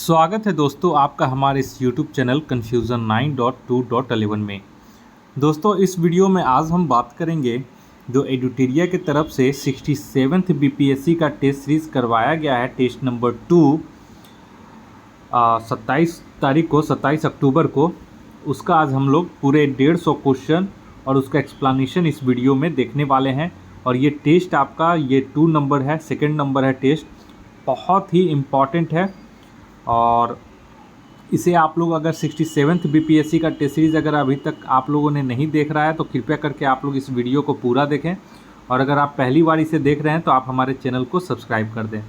स्वागत है दोस्तों आपका हमारे इस YouTube चैनल कन्फ्यूज़न 9.2.11 में। दोस्तों इस वीडियो में आज हम बात करेंगे जो एडुटेरिया की तरफ से 67th BPSC का टेस्ट सीरीज़ करवाया गया है, टेस्ट नंबर 2 27 अक्टूबर को। उसका आज हम लोग पूरे 150 क्वेश्चन और उसका एक्सप्लेनेशन इस वीडियो में देखने वाले हैं। और ये टेस्ट आपका ये 2 नंबर है, सेकेंड नंबर है टेस्ट, बहुत ही इम्पॉर्टेंट है। और इसे आप लोग अगर 67th BPSC का टेस्ट सीरीज़ अगर अभी तक आप लोगों ने नहीं देख रहा है तो कृपया करके आप लोग इस वीडियो को पूरा देखें। और अगर आप पहली बार इसे देख रहे हैं तो आप हमारे चैनल को सब्सक्राइब कर दें।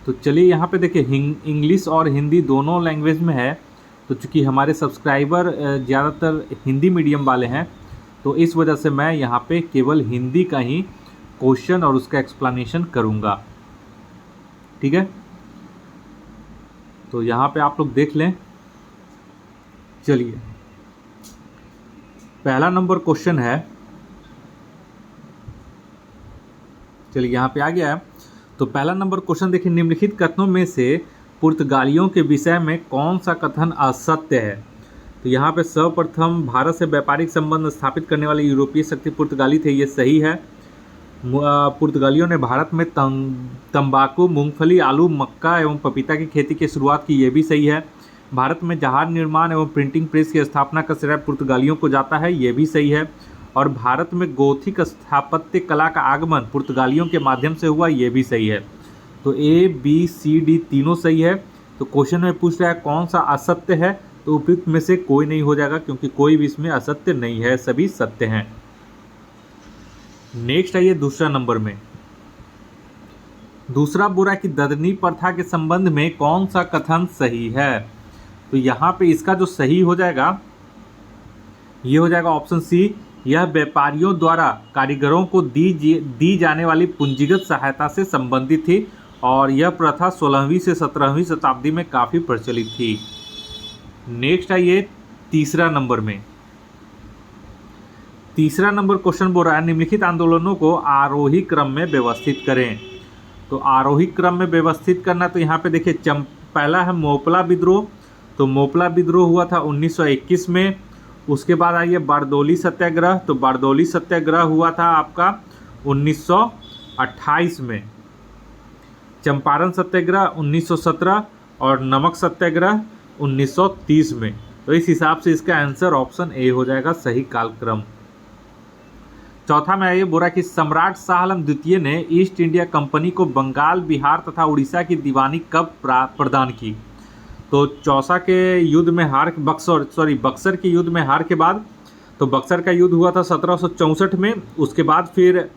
तो चलिए यहाँ पे देखिए, इंग्लिश और हिंदी दोनों लैंग्वेज में है। तो चूँकि हमारे सब्सक्राइबर ज़्यादातर हिंदी मीडियम वाले हैं तो इस वजह से मैं यहाँ पे केवल हिंदी का ही क्वेश्चन और उसका एक्सप्लेनेशन करूँगा, ठीक है। तो यहाँ पे आप लोग देख लें। चलिए पहला नंबर क्वेश्चन है, चलिए यहाँ पे आ गया है। तो पहला नंबर क्वेश्चन देखिए, निम्नलिखित कथनों में से पुर्तगालियों के विषय में कौन सा कथन असत्य है। तो यहाँ पे सर्वप्रथम भारत से व्यापारिक संबंध स्थापित करने वाले यूरोपीय शक्ति पुर्तगाली थे, ये सही है। पुर्तगालियों ने भारत में तंबाकू, मूंगफली, आलू, मक्का एवं पपीता की खेती की शुरुआत की, ये भी सही है। भारत में जहाज निर्माण एवं प्रिंटिंग प्रेस की स्थापना का श्रेय पुर्तगालियों को जाता है, ये भी सही है। और भारत में गोथिक स्थापत्य कला का आगमन पुर्तगालियों के माध्यम से हुआ, ये भी सही है। तो A, B, C, D तीनों सही है। तो क्वेश्चन में पूछ रहा है कौन सा असत्य है, तो उपयुक्त में से कोई नहीं हो जाएगा क्योंकि कोई भी इसमें असत्य नहीं है, सभी सत्य हैं। नेक्स्ट आइए दूसरा नंबर में, दूसरा बुरा कि ददनी प्रथा के संबंध में कौन सा कथन सही है। तो यहाँ पे इसका जो सही हो जाएगा ये हो जाएगा ऑप्शन सी, यह व्यापारियों द्वारा कारीगरों को दी जाने वाली पूंजीगत सहायता से संबंधित थी और यह प्रथा 16वीं से 17वीं शताब्दी में काफ़ी प्रचलित थी। नेक्स्ट आइए तीसरा नंबर में, तीसरा नंबर क्वेश्चन बोल रहा है निम्नलिखित आंदोलनों को आरोही क्रम में व्यवस्थित करें। तो आरोही क्रम में व्यवस्थित करना, तो यहाँ पे देखिए पहला है मोपला विद्रोह। तो मोपला विद्रोह हुआ था 1921 में। उसके बाद आइए बारदौली सत्याग्रह। तो बारदौली सत्याग्रह हुआ था आपका 1928 में। चंपारण सत्याग्रह 1917 और नमक सत्याग्रह 1930 में। तो इस हिसाब से इसका आंसर ऑप्शन ए हो जाएगा, सही कालक्रम। चौथा में आइए, बोला कि सम्राट शाह आलम द्वितीय ने ईस्ट इंडिया कंपनी को बंगाल, बिहार तथा उड़ीसा की दीवानी कब प्रदान की। तो चौसा के युद्ध में बक्सर के युद्ध में हार के बाद, तो बक्सर का युद्ध हुआ था 1764 में। उसके बाद फिर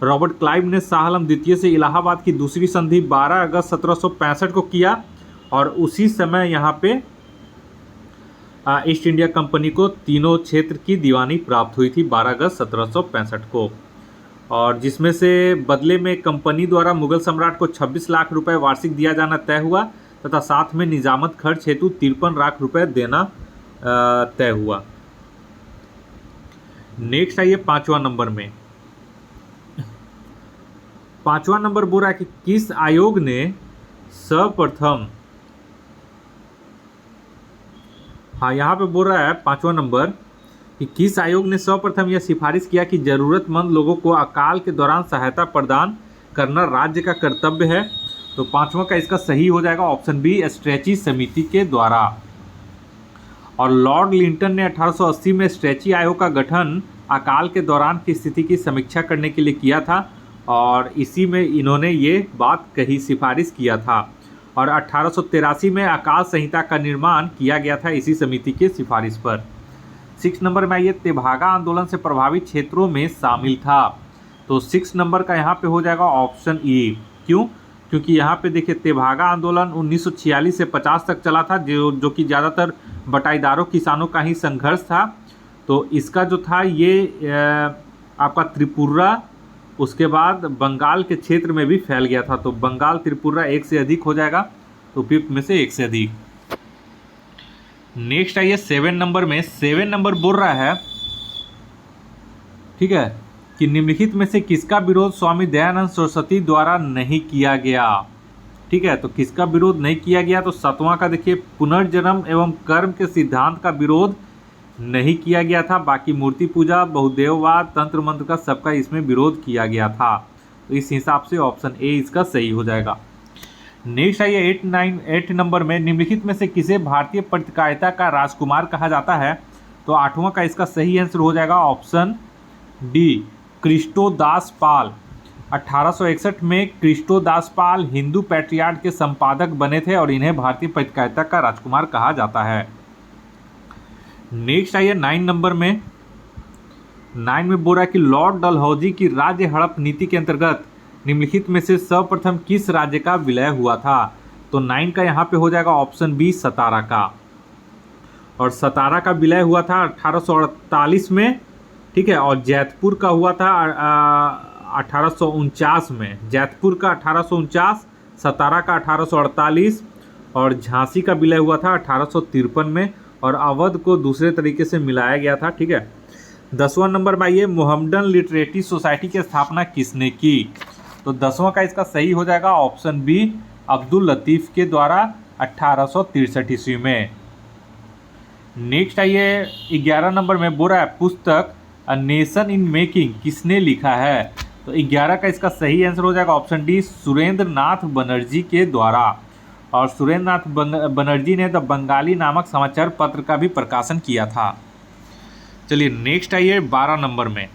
रॉबर्ट क्लाइव ने शाह आलम द्वितीय से इलाहाबाद की दूसरी संधि 12 अगस्त 1765 को किया और उसी समय यहाँ पे ईस्ट इंडिया कंपनी को तीनों क्षेत्र की दीवानी प्राप्त हुई थी 12 अगस्त 1765 को। और जिसमें से बदले में कंपनी द्वारा मुगल सम्राट को 26 लाख रुपए वार्षिक दिया जाना तय हुआ तथा साथ में निजामत खर्च हेतु 53 लाख रुपए देना तय हुआ। नेक्स्ट आइए पांचवा नंबर में, पांचवा नंबर बोल रहा है कि किस आयोग ने सर्वप्रथम, हाँ यहाँ पे बोल रहा है पांचवा नंबर कि किस आयोग ने सर्वप्रथम यह सिफारिश किया कि जरूरतमंद लोगों को अकाल के दौरान सहायता प्रदान करना राज्य का कर्तव्य है। तो पांचवा का इसका सही हो जाएगा ऑप्शन बी, स्ट्रेची समिति के द्वारा। और लॉर्ड लिंटन ने 1880 में स्ट्रेची आयोग का गठन अकाल के दौरान की स्थिति की समीक्षा करने के लिए किया था और इसी में इन्होंने ये बात कही, सिफारिश किया था। और 1883 में अकाल संहिता का निर्माण किया गया था इसी समिति के सिफारिश पर। 6 नंबर में आइए, तेभागा आंदोलन से प्रभावित क्षेत्रों में शामिल था। तो 6 नंबर का यहाँ पे हो जाएगा ऑप्शन ई। क्यों? क्योंकि यहाँ पे देखिए तेभागा आंदोलन 1946 से 50 तक चला था, जो कि ज़्यादातर बटाईदारों किसानों का ही संघर्ष था। तो इसका जो था ये आपका त्रिपुरा, उसके बाद बंगाल के क्षेत्र में भी फैल गया था। तो बंगाल, त्रिपुरा एक से अधिक हो जाएगा, तो उपयुक्त में से एक से अधिक। नेक्स्ट आइए 7 नंबर में, 7 नंबर बोल रहा है, ठीक है, कि निम्नलिखित में से किसका विरोध स्वामी दयानंद सरस्वती द्वारा नहीं किया गया। ठीक है, तो किसका विरोध नहीं किया गया? तो 7वां का देखिए, पुनर्जन्म एवं कर्म के सिद्धांत का विरोध नहीं किया गया था। बाकी मूर्ति पूजा, बहुदेववाद, तंत्र मंत्र का सबका इसमें विरोध किया गया था। तो इस हिसाब से ऑप्शन ए इसका सही हो जाएगा। नेक्स्ट आइए 8 नंबर में, निम्नलिखित में से किसे भारतीय पत्रकारिता का राजकुमार कहा जाता है? तो 8वां का इसका सही आंसर हो जाएगा ऑप्शन डी, कृष्णोदास पाल। 1861 में कृष्णोदास पाल हिंदू पैट्रियार्क के संपादक बने थे और इन्हें भारतीय पत्रकारिता का राजकुमार कहा जाता है। नेक्स्ट आइए 9 नंबर में, 9 में बोल रहा है कि लॉर्ड डलहौजी की राज्य हड़प नीति के अंतर्गत निम्नलिखित में से सर्वप्रथम किस राज्य का विलय हुआ था? तो 9 का यहाँ पे हो जाएगा ऑप्शन बी, सतारा का। और सतारा का विलय हुआ था 1848 में, ठीक है, और जैतपुर का हुआ था 1849 में। जैतपुर का 1849, सतारा का 1848 और झांसी का विलय हुआ था 1853 में, और अवध को दूसरे तरीके से मिलाया गया था, ठीक है। 10वां नंबर में आइए, मोहम्मदन लिटरेरी सोसाइटी की स्थापना किसने की? तो 10वां का इसका सही हो जाएगा ऑप्शन बी, अब्दुल लतीफ़ के द्वारा 1863 ईस्वी में। नेक्स्ट आइए 11 नंबर में बोल रहा है, पुस्तक अ नेशन इन मेकिंग किसने लिखा है? तो 11 का इसका सही आंसर हो जाएगा ऑप्शन डी, सुरेंद्र नाथ बनर्जी के द्वारा। और सुरेंद्र नाथ बनर्जी ने द बंगाली नामक समाचार पत्र का भी प्रकाशन किया था। चलिए नेक्स्ट आइए 12 नंबर में।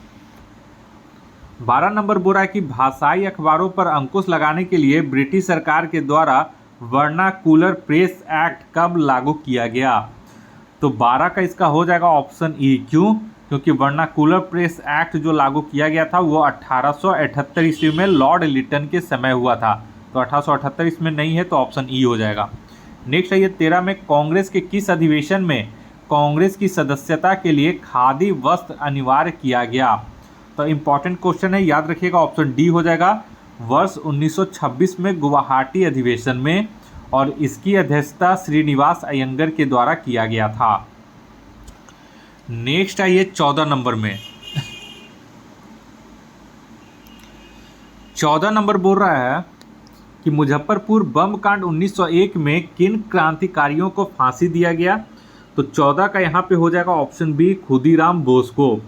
12 नंबर बोल रहा है कि भाषाई अखबारों पर अंकुश लगाने के लिए ब्रिटिश सरकार के द्वारा वर्नाकुलर प्रेस एक्ट कब लागू किया गया? तो 12 का इसका हो जाएगा ऑप्शन ई। क्यों? क्योंकि वर्नाकुलर प्रेस एक्ट जो लागू किया गया था वो 1878 ईस्वी में लॉर्ड लिटन के समय हुआ था। तो 1878 इसमें नहीं है, तो ऑप्शन ई हो जाएगा। नेक्स्ट है ये 13 में, कांग्रेस के किस अधिवेशन में कांग्रेस की सदस्यता के लिए खादी वस्त्र अनिवार्य किया गया? तो इम्पॉर्टेंट क्वेश्चन है, याद रखिएगा, ऑप्शन डी हो जाएगा, वर्ष 1926 में गुवाहाटी अधिवेशन में, और इसकी अध्यक्षता श्रीनिवास अयंगर के द्वारा किया गया था। नेक्स्ट आइए 14 नंबर में। 14 नंबर बोल रहा है कि मुजफ्फरपुर बम कांड 1901 में किन क्रांतिकारियों को फांसी दिया गया? तो 14 का यहाँ पे हो जाएगा ऑप्शन बी, खुदीराम बोस को।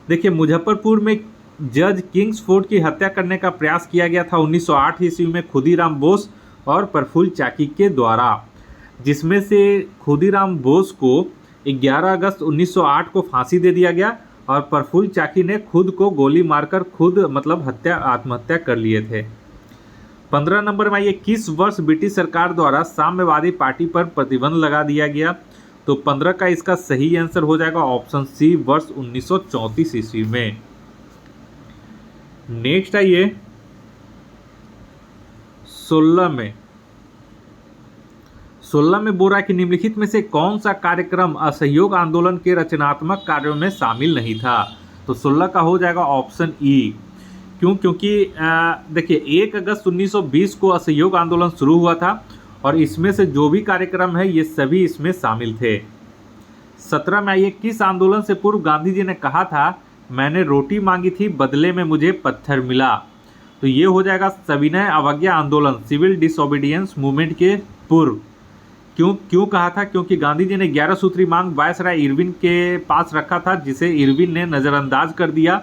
देखिए, मुजफ्फरपुर में जज किंग्सफोर्ड की हत्या करने का प्रयास किया गया था 1908 ईस्वी में खुदीराम बोस और प्रफुल्ल चाकी के द्वारा, जिसमें से खुदीराम बोस को 11 अगस्त 1908 को फांसी दे दिया गया और प्रफुल्ल चाकी ने खुद को गोली मारकर आत्महत्या कर लिए थे। 15 नंबर में ये किस वर्ष ब्रिटिश सरकार द्वारा साम्यवादी पार्टी पर प्रतिबंध लगा दिया गया? तो 15 का इसका सही आंसर हो जाएगा ऑप्शन सी, वर्ष 1934 ईस्वी में। नेक्स्ट आइए 16 में बोल रहा है कि निम्नलिखित में से कौन सा कार्यक्रम असहयोग आंदोलन के रचनात्मक कार्यों में शामिल नहीं था? तो 16 का हो जाएगा ऑप्शन ई। क्यों? क्योंकि देखिए 1 अगस्त 1920 को असहयोग आंदोलन शुरू हुआ था और इसमें से जो भी कार्यक्रम है ये सभी इसमें शामिल थे। 17 में आइए, किस आंदोलन से पूर्व गांधी जी ने कहा था, मैंने रोटी मांगी थी बदले में मुझे पत्थर मिला? तो ये हो जाएगा सविनय अवज्ञा आंदोलन, सिविल डिसोबीडियंस मूवमेंट के पूर्व। क्यों कहा था? क्योंकि गांधी जी ने 11 सूत्री मांग वायसराय इरविन के पास रखा था, जिसे इरविन ने नज़रअंदाज कर दिया,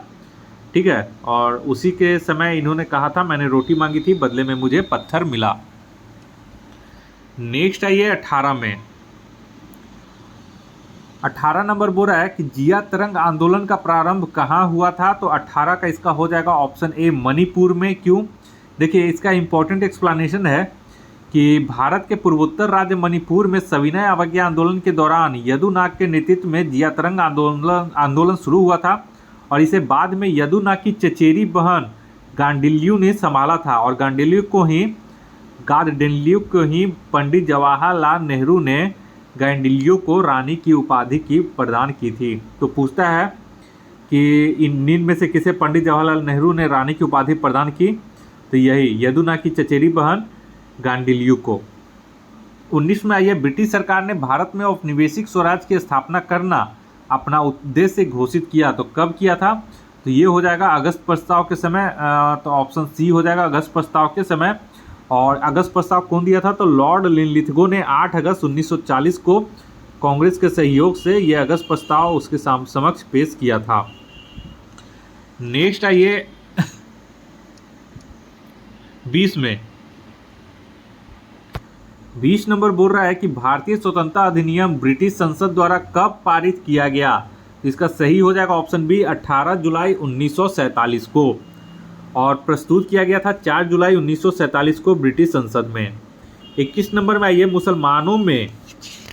ठीक है, और उसी के समय इन्होंने कहा था मैंने रोटी मांगी थी बदले में मुझे पत्थर मिला। नेक्स्ट आइए 18 में। 18 नंबर बोल रहा है कि जिया तरंग आंदोलन का प्रारंभ कहाँ हुआ था? तो 18 का इसका हो जाएगा ऑप्शन ए, मणिपुर में। क्यों? देखिए, इसका इम्पोर्टेंट एक्सप्लेनेशन है कि भारत के पूर्वोत्तर राज्य मणिपुर में सविनय अवज्ञा आंदोलन के दौरान यदुनाग के नेतृत्व में जिया तरंग आंदोलन शुरू हुआ था और इसे बाद में यदुनाग की चचेरी बहन गांडिल्यू ने संभाला था, और गांडिल्यू को ही पंडित जवाहरलाल नेहरू ने गांडिल्यू को रानी की उपाधि की प्रदान की थी। तो पूछता है कि इन में से किसे पंडित जवाहरलाल नेहरू ने रानी की उपाधि प्रदान की? तो यही यदुनाग की चचेरी बहन गांडिल्यू को। 19 में आइए, ब्रिटिश सरकार ने भारत में औपनिवेशिक स्वराज की स्थापना करना अपना उद्देश्य घोषित किया। तो कब किया था? तो ये हो जाएगा अगस्त प्रस्ताव के समय, तो ऑप्शन सी हो जाएगा अगस्त प्रस्ताव के समय। और अगस्त प्रस्ताव कौन दिया था, तो लॉर्ड लिनलिथगो ने 8 अगस्त 1940 को कांग्रेस के सहयोग से यह अगस्त प्रस्ताव उसके समक्ष पेश किया था। नेक्स्ट आइए 20 में 20 नंबर बोल रहा है कि भारतीय स्वतंत्रता अधिनियम ब्रिटिश संसद द्वारा कब पारित किया गया। इसका सही हो जाएगा ऑप्शन बी 18 जुलाई 1947 को, और प्रस्तुत किया गया था 4 जुलाई 1947 को ब्रिटिश संसद में। 21 नंबर में आइए मुसलमानों में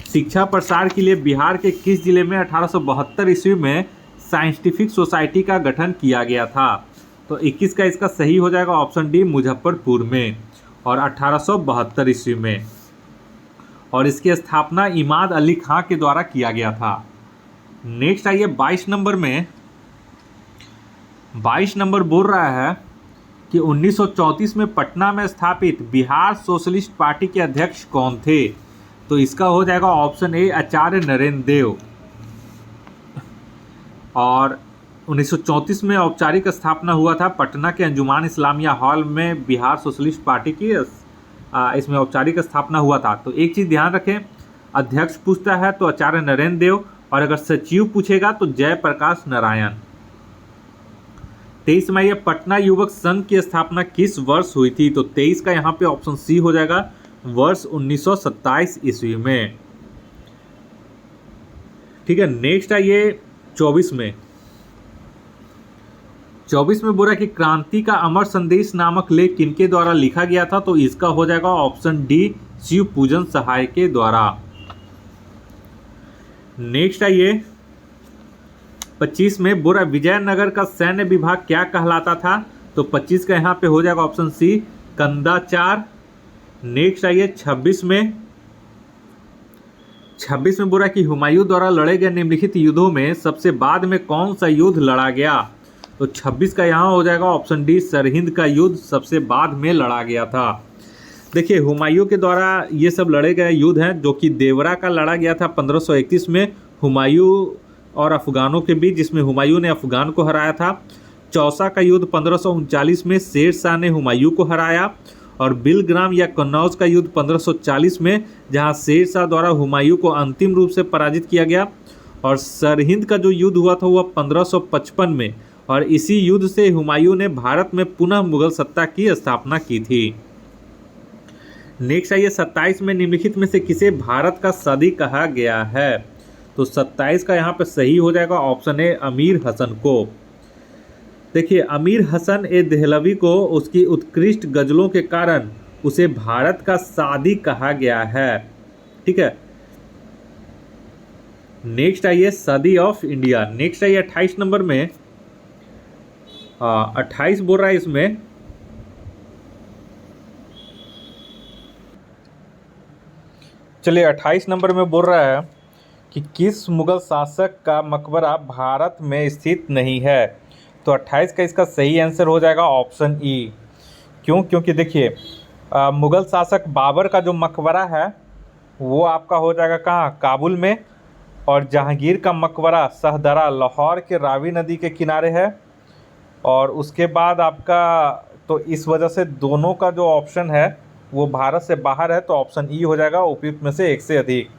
शिक्षा प्रसार के लिए बिहार के किस जिले में 1872 ईस्वी में साइंटिफिक सोसाइटी का गठन किया गया था। तो 21 का इसका सही हो जाएगा ऑप्शन डी मुजफ्फरपुर में, और 1872 ईस्वी में, और इसकी स्थापना इमाद अली खां के द्वारा किया गया था। नेक्स्ट आइए 22 नंबर में 22 नंबर बोल रहा है कि 1934 में पटना में स्थापित बिहार सोशलिस्ट पार्टी के अध्यक्ष कौन थे। तो इसका हो जाएगा ऑप्शन ए आचार्य नरेंद्र देव, और 1934 में औपचारिक स्थापना हुआ था पटना के अंजुमान इस्लामिया हॉल में बिहार सोशलिस्ट पार्टी की इसमें औपचारिक स्थापना हुआ था। तो एक चीज़ ध्यान रखें, अध्यक्ष पूछता है तो आचार्य नरेंद्र देव, और अगर सचिव पूछेगा तो जयप्रकाश नारायण। 23 में यह पटना युवक संघ की स्थापना किस वर्ष हुई थी। तो 23 का यहाँ पे ऑप्शन सी हो जाएगा, वर्ष 1927 ईस्वी में। ठीक है, नेक्स्ट आइए 24 में 24 में बोला कि क्रांति का अमर संदेश नामक लेख किनके द्वारा लिखा गया था। तो इसका हो जाएगा ऑप्शन डी शिव पूजन सहाय के द्वारा। नेक्स्ट आइए 25 में बोरा विजयनगर का सैन्य विभाग क्या कहलाता था। तो 25 का यहाँ पे हो जाएगा ऑप्शन सी कंदाचार। नेक्स्ट आइए 26 में बोला कि हुमायूं द्वारा लड़े गए निम्नलिखित युद्धों में सबसे बाद में कौन सा युद्ध लड़ा गया। तो 26 का यहाँ हो जाएगा ऑप्शन डी सरहिंद का युद्ध सबसे बाद में लड़ा गया था। देखिए हुमायूं के द्वारा ये सब लड़े गए युद्ध हैं, जो कि देवरा का लड़ा गया था 1531 में हुमायूं और अफगानों के बीच, जिसमें हुमायूं ने अफगान को हराया था। चौसा का युद्ध 1539 में शेर शाह ने हुमायूं को हराया, और बिलग्राम या कन्नौज का युद्ध 1540 में, जहां शेर शाह द्वारा हुमायूं को अंतिम रूप से पराजित किया गया। और सरहिंद का जो युद्ध हुआ था वह 1555 में, और इसी युद्ध से हुमायूं ने भारत में पुनः मुगल सत्ता की स्थापना की थी। नेक्स्ट आइए 27 में निम्नलिखित में से किसे भारत का सदी कहा गया है। तो 27 का यहाँ पे सही हो जाएगा ऑप्शन ए अमीर हसन को। देखिए अमीर हसन ए देहलवी को उसकी उत्कृष्ट गजलों के कारण उसे भारत का सादी कहा गया है। ठीक है, नेक्स्ट आइए सदी ऑफ इंडिया। नेक्स्ट आइए 28 नंबर में 28 बोल रहा है इसमें चलिए 28 नंबर में बोल रहा है कि किस मुगल शासक का मकबरा भारत में स्थित नहीं है। तो 28 का इसका सही आंसर हो जाएगा ऑप्शन ई। क्यों? क्योंकि देखिए मुगल शासक बाबर का जो मकबरा है वो आपका हो जाएगा कहाँ, काबुल में, और जहांगीर का मकबरा शाहदरा लाहौर के रावी नदी के किनारे है। और उसके बाद आपका तो इस वजह से दोनों का जो ऑप्शन है वो भारत से बाहर है, तो ऑप्शन ई हो जाएगा उपयुक्त में से एक से अधिक।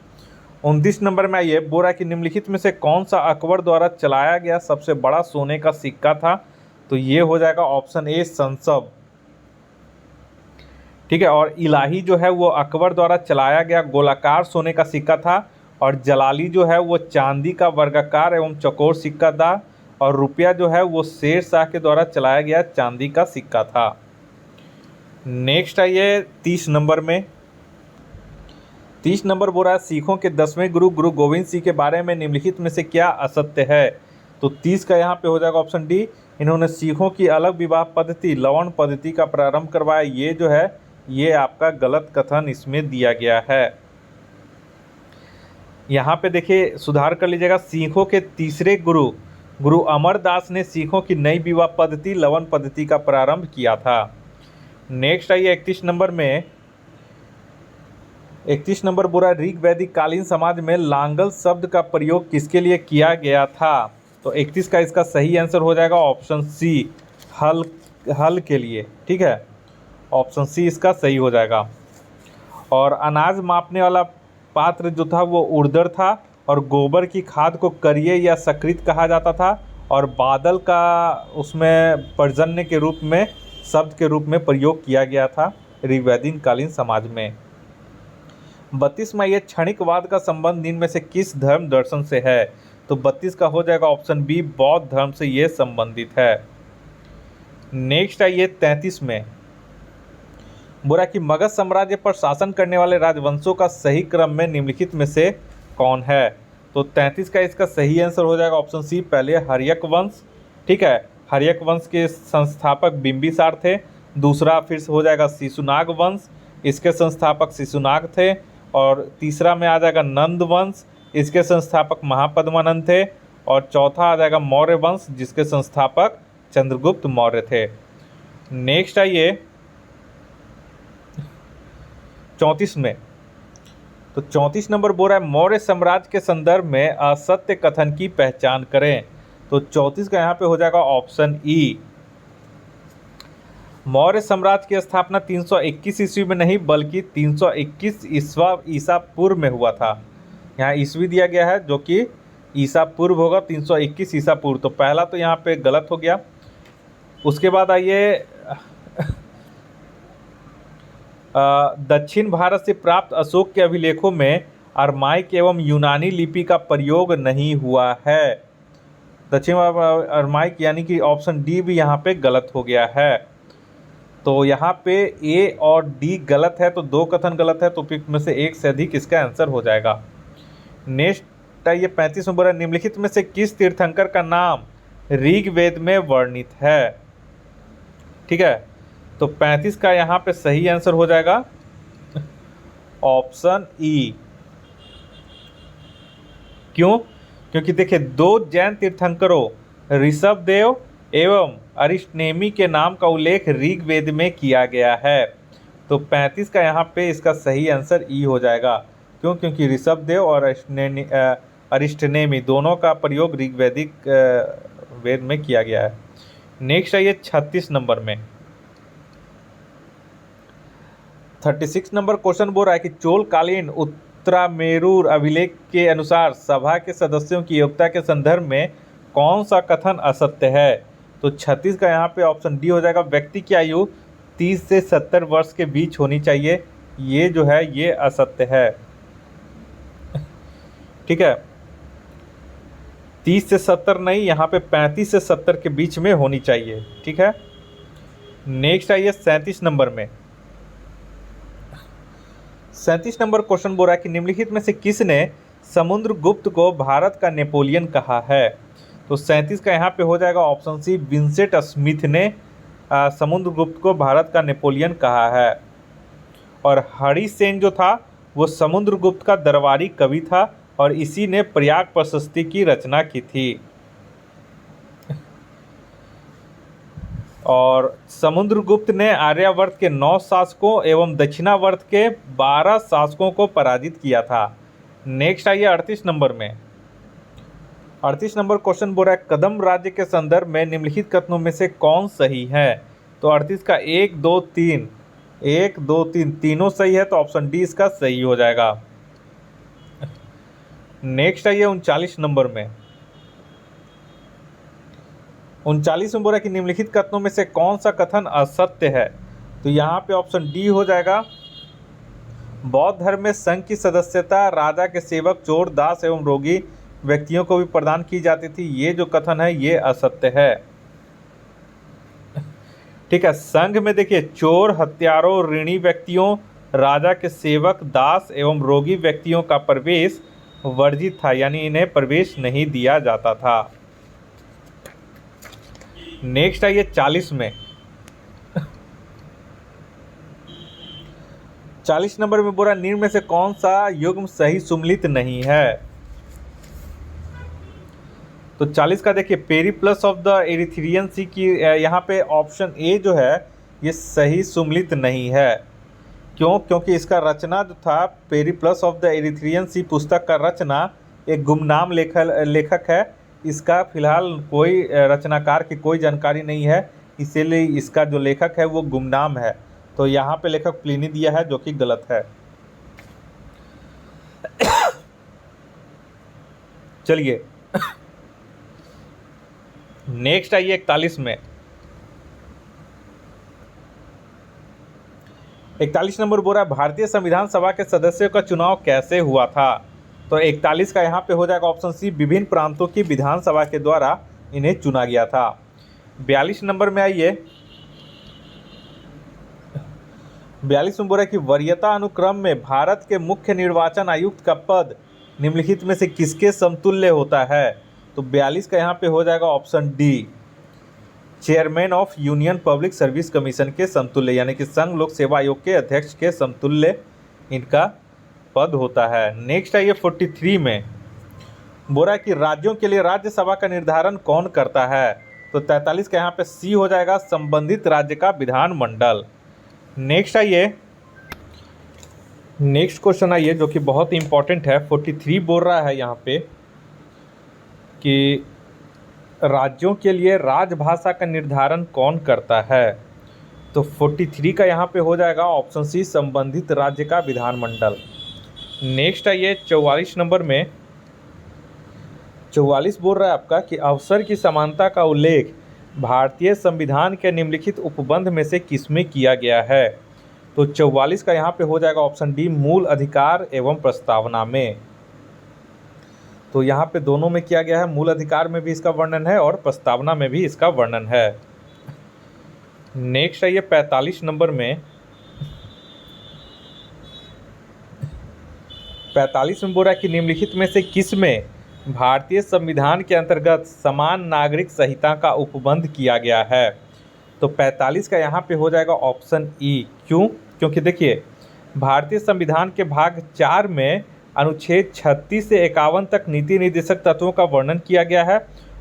29 नंबर में आइए बोरा कि निम्नलिखित में से कौन सा अकबर द्वारा चलाया गया सबसे बड़ा सोने का सिक्का था। तो ये हो जाएगा ऑप्शन ए संसब। ठीक है, और इलाही जो है वो अकबर द्वारा चलाया गया गोलाकार सोने का सिक्का था, और जलाली जो है वो चांदी का वर्गाकार एवं चौकोर सिक्का था, और रुपया जो है वो शेर शाह के द्वारा चलाया गया चांदी का सिक्का था। नेक्स्ट आइए 30 नंबर में 30 नंबर बोल रहा है सिखों के 10वें गुरु गुरु गोविंद सिंह के बारे में निम्नलिखित में से क्या असत्य है। तो 30 का यहाँ पे हो जाएगा ऑप्शन डी, इन्होंने सिखों की अलग विवाह पद्धति लवण पद्धति का प्रारंभ करवाया। ये जो है ये आपका गलत कथन इसमें दिया गया है। यहाँ पे देखिए सुधार कर लीजिएगा, सिखों के तीसरे गुरु गुरु अमरदास ने सिखों की नई विवाह पद्धति लवण पद्धति का प्रारंभ किया था। नेक्स्ट आइए 31 नंबर में 31 नंबर बुरा ऋग वैदिक कालीन समाज में लांगल शब्द का प्रयोग किसके लिए किया गया था। तो 31 का इसका सही आंसर हो जाएगा ऑप्शन सी हल के लिए। ठीक है, ऑप्शन सी इसका सही हो जाएगा। और अनाज मापने वाला पात्र जो था वो उर्दर था, और गोबर की खाद को करिये या सकृत कहा जाता था, और बादल का उसमें पर्जन्य के रूप में शब्द के रूप में प्रयोग किया गया था ऋग्वैदिक कालीन समाज में। 32वां, ये क्षणिकवाद का संबंध इनमें से किस धर्म दर्शन से है? तो 32 का हो जाएगा ऑप्शन बी, बौद्ध धर्म से ये संबंधित है। नेक्स्ट है ये 33 में, बोला कि मगध साम्राज्य पर शासन करने वाले राजवंशों का सही क्रम में निम्नलिखित में से कौन है? तो 33 का इसका सही आंसर हो जाएगा ऑप्शन सी, पहले हर्यक वंश। ठीक है, हर्यक वंश के संस्थापक बिंबिसार थे। दूसरा फिर से हो जाएगा शिशुनाग वंश, इसके संस्थापक शिशुनाग थे। और तीसरा में आ जाएगा नंद वंश, इसके संस्थापक महापद्मानंद थे। और चौथा आ जाएगा मौर्य वंश, जिसके संस्थापक चंद्रगुप्त मौर्य थे। नेक्स्ट आइए 34 में, तो 34 नंबर बोल रहा है मौर्य साम्राज्य के संदर्भ में असत्य कथन की पहचान करें। तो 34 का यहाँ पे हो जाएगा ऑप्शन ई। मौर्य साम्राज्य की स्थापना 321 ईस्वी में नहीं बल्कि 321 ईसा पूर्व में हुआ था। यहाँ ईस्वी दिया गया है जो कि ईसा पूर्व होगा, 321 ईसा पूर्व। तो पहला तो यहाँ पे गलत हो गया। उसके बाद आइए दक्षिण भारत से प्राप्त अशोक के अभिलेखों में अरमाइक एवं यूनानी लिपि का प्रयोग नहीं हुआ है। दक्षिण अरमाइक यानी कि ऑप्शन डी भी यहाँ पे गलत हो गया है। तो यहाँ पे ए और डी गलत है, तो दो कथन गलत है, तो फिर में से एक से अधिक इसका आंसर हो जाएगा। नेक्स्ट ये 35 नंबर है, निम्नलिखित में से किस तीर्थंकर का नाम ऋग्वेद में वर्णित है? ठीक है, तो 35 का यहाँ पे सही आंसर हो जाएगा ऑप्शन ई। क्यों? क्योंकि देखिए दो जैन तीर्थंकरों ऋषभदेव एवं अरिष्टनेमी के नाम का उल्लेख ऋग्वेद में किया गया है। तो 35 का यहाँ पे इसका सही आंसर ई हो जाएगा। क्यों? क्योंकि ऋषभदेव और अरिष्टनेमी दोनों का प्रयोग ऋग्वैदिक वेद में किया गया है। नेक्स्ट है ये 36 नंबर में, 36 नंबर क्वेश्चन बोल रहा है कि चोलकालीन उत्तरामेरूर अभिलेख के अनुसार सभा के सदस्यों की योग्यता के संदर्भ में कौन सा कथन असत्य है? तो 36 का यहाँ पे ऑप्शन डी हो जाएगा, व्यक्ति की आयु 30 से 70 वर्ष के बीच होनी चाहिए। ये जो है ये असत्य है। ठीक है, 30 से 70 नहीं, यहाँ पे 35 से 70 के बीच में होनी चाहिए। ठीक है, नेक्स्ट आइए 37 नंबर में, 37 नंबर क्वेश्चन बोल रहा है कि निम्नलिखित में से किसने समुद्रगुप्त को भारत का नेपोलियन कहा है? तो 37 का यहाँ पे हो जाएगा ऑप्शन सी, विंसेंट स्मिथ ने समुद्रगुप्त को भारत का नेपोलियन कहा है। और हरि सेन जो था वो समुद्रगुप्त का दरबारी कवि था और इसी ने प्रयाग प्रशस्ति की रचना की थी। और समुद्रगुप्त ने आर्यावर्त के 9 शासकों एवं दक्षिणावर्त के 12 शासकों को पराजित किया था। नेक्स्ट आइए 38 नंबर में, 38 नंबर क्वेश्चन बोल रहा है कदम राज्य के संदर्भ में निम्नलिखित कथनों में से कौन सही है? तो 38 का 1 2 3 तीनों सही है, तो ऑप्शन डी इसका सही हो जाएगा। नेक्स्ट आइए 39 नंबर में, 39 में बोल रहा है कि निम्नलिखित कथनों में से कौन सा कथन असत्य है? तो यहाँ पे ऑप्शन डी हो जाएगा, बौद्ध धर्म में संघ की सदस्यता राजा के सेवक, चोर, दास एवं रोगी व्यक्तियों को भी प्रदान की जाती थी। ये जो कथन है ये असत्य है। ठीक है, संघ में देखिए चोर, हत्यारों, ऋणी व्यक्तियों, राजा के सेवक, दास एवं रोगी व्यक्तियों का प्रवेश वर्जित था, यानी इन्हें प्रवेश नहीं दिया जाता था। नेक्स्ट आइए 40 में, 40 नंबर में बोला निम्न में से कौन सा युग्म सही सुमलित नहीं है? तो 40 का देखिए पेरिप्लस ऑफ द एरिथ्रियन सी की यहाँ पे ऑप्शन ए जो है ये सही सुमलित नहीं है। क्यों? क्योंकि इसका रचना जो था पेरिप्लस ऑफ द एरिथ्रियन सी पुस्तक का रचना एक गुमनाम लेखक है। इसका फिलहाल कोई रचनाकार की कोई जानकारी नहीं है, इसीलिए इसका जो लेखक है वो गुमनाम है। तो यहाँ पे लेखक प्लिनी दिया है, जो कि गलत है। चलिए नेक्स्ट आइए 41 में। 41 नंबर बोल रहा है भारतीय संविधान सभा के सदस्यों का चुनाव कैसे हुआ था। तो 41 का यहाँ पे हो जाएगा ऑप्शन सी, विभिन्न प्रांतों की विधानसभा के द्वारा इन्हें चुना गया था। 42 नंबर में आइए। 42 में बोल रहा है कि वरीयता अनुक्रम में भारत के मुख्य निर्वाचन आयुक्त का पद निम्नलिखित में से किसके समतुल्य होता है। तो 42 का यहाँ पे हो जाएगा option D, chairman of union public service commission के समतुल्य, यानी कि संघ लोक सेवा आयोग के अध्यक्ष के समतुल्य इनका पद होता है। नेक्स्ट आइए 43 में। बोल रहा है कि राज्यों के लिए राज्यसभा का निर्धारण कौन करता है। तो 43 का यहाँ पे सी हो जाएगा, संबंधित राज्य का विधानमंडल। नेक्स्ट आइए, नेक्स्ट क्वेश्चन आइए जो कि बहुत इंपॉर्टेंट है। 43 बोल रहा है यहाँ पे कि राज्यों के लिए राजभाषा का निर्धारण कौन करता है। तो 43 का यहाँ पे हो जाएगा ऑप्शन सी, संबंधित राज्य का विधानमंडल। नेक्स्ट आइए 44 नंबर में। 44 बोल रहा है आपका कि अवसर की समानता का उल्लेख भारतीय संविधान के निम्नलिखित उपबंध में से किसमें किया गया है। तो 44 का यहाँ पे हो जाएगा ऑप्शन डी, मूल अधिकार एवं प्रस्तावना में। तो यहाँ पे दोनों में किया गया है, मूल अधिकार में भी इसका वर्णन है और प्रस्तावना में भी इसका वर्णन है। नेक्स्ट आइए 45 नंबर में। 45 में बोल रहा है कि निम्नलिखित में से किस में भारतीय संविधान के अंतर्गत समान नागरिक संहिता का उपबंध किया गया है। तो 45 का यहाँ पे हो जाएगा ऑप्शन ई। क्यों? क्योंकि देखिए भारतीय संविधान के भाग 4 में अनुच्छेद 36 से 51 तक नीति निर्देशक तत्वों का वर्णन किया गया है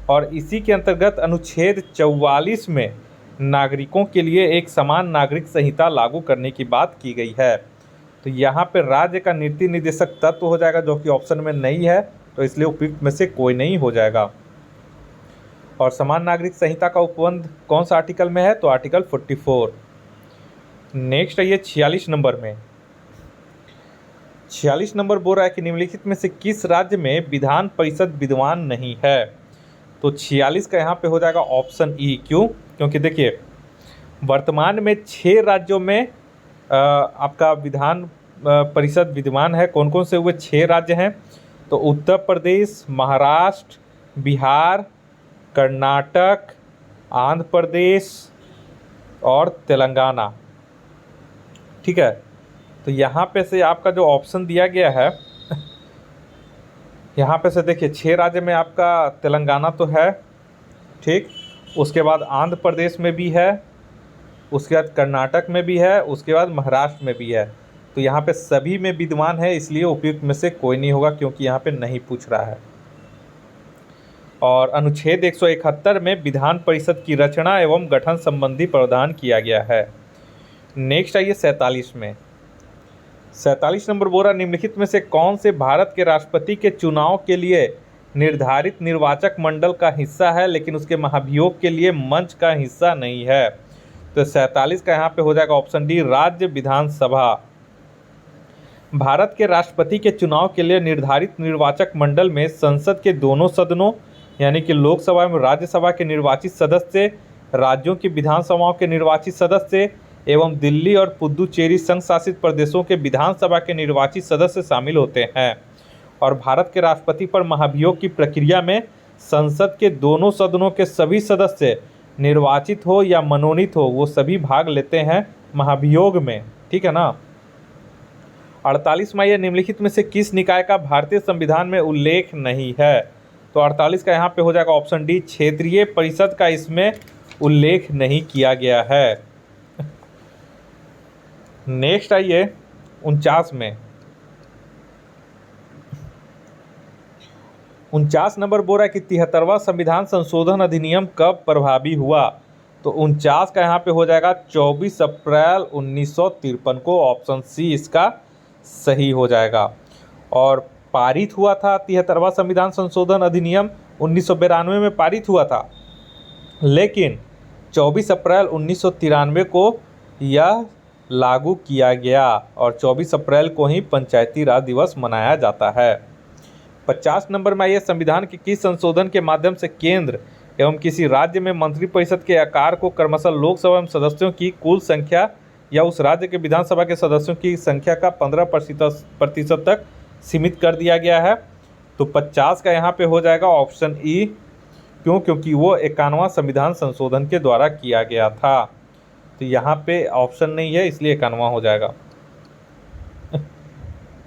और इसी के अंतर्गत अनुच्छेद 44 में नागरिकों के लिए एक समान नागरिक संहिता लागू करने की बात की गई है। तो यहाँ पे राज्य का नीति निर्देशक तत्व हो जाएगा, जो कि ऑप्शन में नहीं है, तो इसलिए उपयुक्त में से कोई नहीं हो जाएगा। और समान नागरिक संहिता का उपबंध कौन सा आर्टिकल में है। तो आर्टिकल 44। नेक्स्ट आइए 46 नंबर में। 46 नंबर बोल रहा है कि निम्नलिखित में से किस राज्य में विधान परिषद विद्यमान नहीं है। तो 46 का यहाँ पे हो जाएगा ऑप्शन ई। क्यों? क्योंकि देखिए वर्तमान में 6 राज्यों में आपका विधान परिषद विद्यमान है। कौन कौन से हुए 6 राज्य हैं। तो उत्तर प्रदेश, महाराष्ट्र, बिहार, कर्नाटक, आंध्र प्रदेश और तेलंगाना। ठीक है, तो यहाँ पे से आपका जो ऑप्शन दिया गया है, यहाँ पे से देखिए 6 राज्य में आपका तेलंगाना तो है, ठीक, उसके बाद आंध्र प्रदेश में भी है, उसके बाद कर्नाटक में भी है, उसके बाद महाराष्ट्र में भी है। तो यहाँ पे सभी में विद्यमान है, इसलिए उपयुक्त में से कोई नहीं होगा, क्योंकि यहाँ पे नहीं पूछ रहा है। और अनुच्छेद 171 में विधान परिषद की रचना एवं गठन संबंधी प्रावधान किया गया है। नेक्स्ट आइए 47 में। 47 नंबर बोल रहा निम्नलिखित में से कौन से भारत के राष्ट्रपति के चुनाव के लिए निर्धारित निर्वाचक मंडल का हिस्सा है, लेकिन उसके महाभियोग के लिए मंच का हिस्सा नहीं है। तो 47 का यहाँ पे हो जाएगा ऑप्शन डी, राज्य विधानसभा। भारत के राष्ट्रपति के चुनाव के लिए निर्धारित निर्वाचक मंडल में संसद के दोनों सदनों यानी कि लोकसभा एवं राज्यसभा के निर्वाचित सदस्य, राज्यों की विधानसभाओं के निर्वाचित सदस्य एवं दिल्ली और पुदुचेरी संघ शासित प्रदेशों के विधानसभा के निर्वाचित सदस्य शामिल होते हैं। और भारत के राष्ट्रपति पर महाभियोग की प्रक्रिया में संसद के दोनों सदनों के सभी सदस्य निर्वाचित हो या मनोनीत हो, वो सभी भाग लेते हैं महाभियोग में। ठीक है ना। 48 में यह निम्नलिखित में से किस निकाय का भारतीय संविधान में उल्लेख नहीं है। तो 48 का यहाँ पे हो जाएगा ऑप्शन डी, क्षेत्रीय परिषद का इसमें उल्लेख नहीं किया गया है। नेक्स्ट आइए 49 में। 49 नंबर बोल रहा है कि 73वां संविधान संशोधन अधिनियम कब प्रभावी हुआ। तो 49 का यहाँ पे हो जाएगा 24 अप्रैल 1953 को, ऑप्शन सी इसका सही हो जाएगा। और पारित हुआ था 73वां संविधान संशोधन अधिनियम 1992 में पारित हुआ था, लेकिन 24 अप्रैल 1993 को यह लागू किया गया और 24 अप्रैल को ही पंचायती राज दिवस मनाया जाता है। 50 नंबर में आइए, संविधान के किस संशोधन के माध्यम से केंद्र एवं किसी राज्य में मंत्रिपरिषद के आकार को क्रमशः लोकसभा में सदस्यों की कुल संख्या या उस राज्य के विधानसभा के सदस्यों की संख्या का 15% तक सीमित कर दिया गया है? तो 50 का यहाँ पे हो जाएगा ऑप्शन ई। क्यों? क्योंकि वो 51वां संविधान संशोधन के द्वारा किया गया था। तो यहाँ पे ऑप्शन नहीं है, इसलिए 51वां हो जाएगा।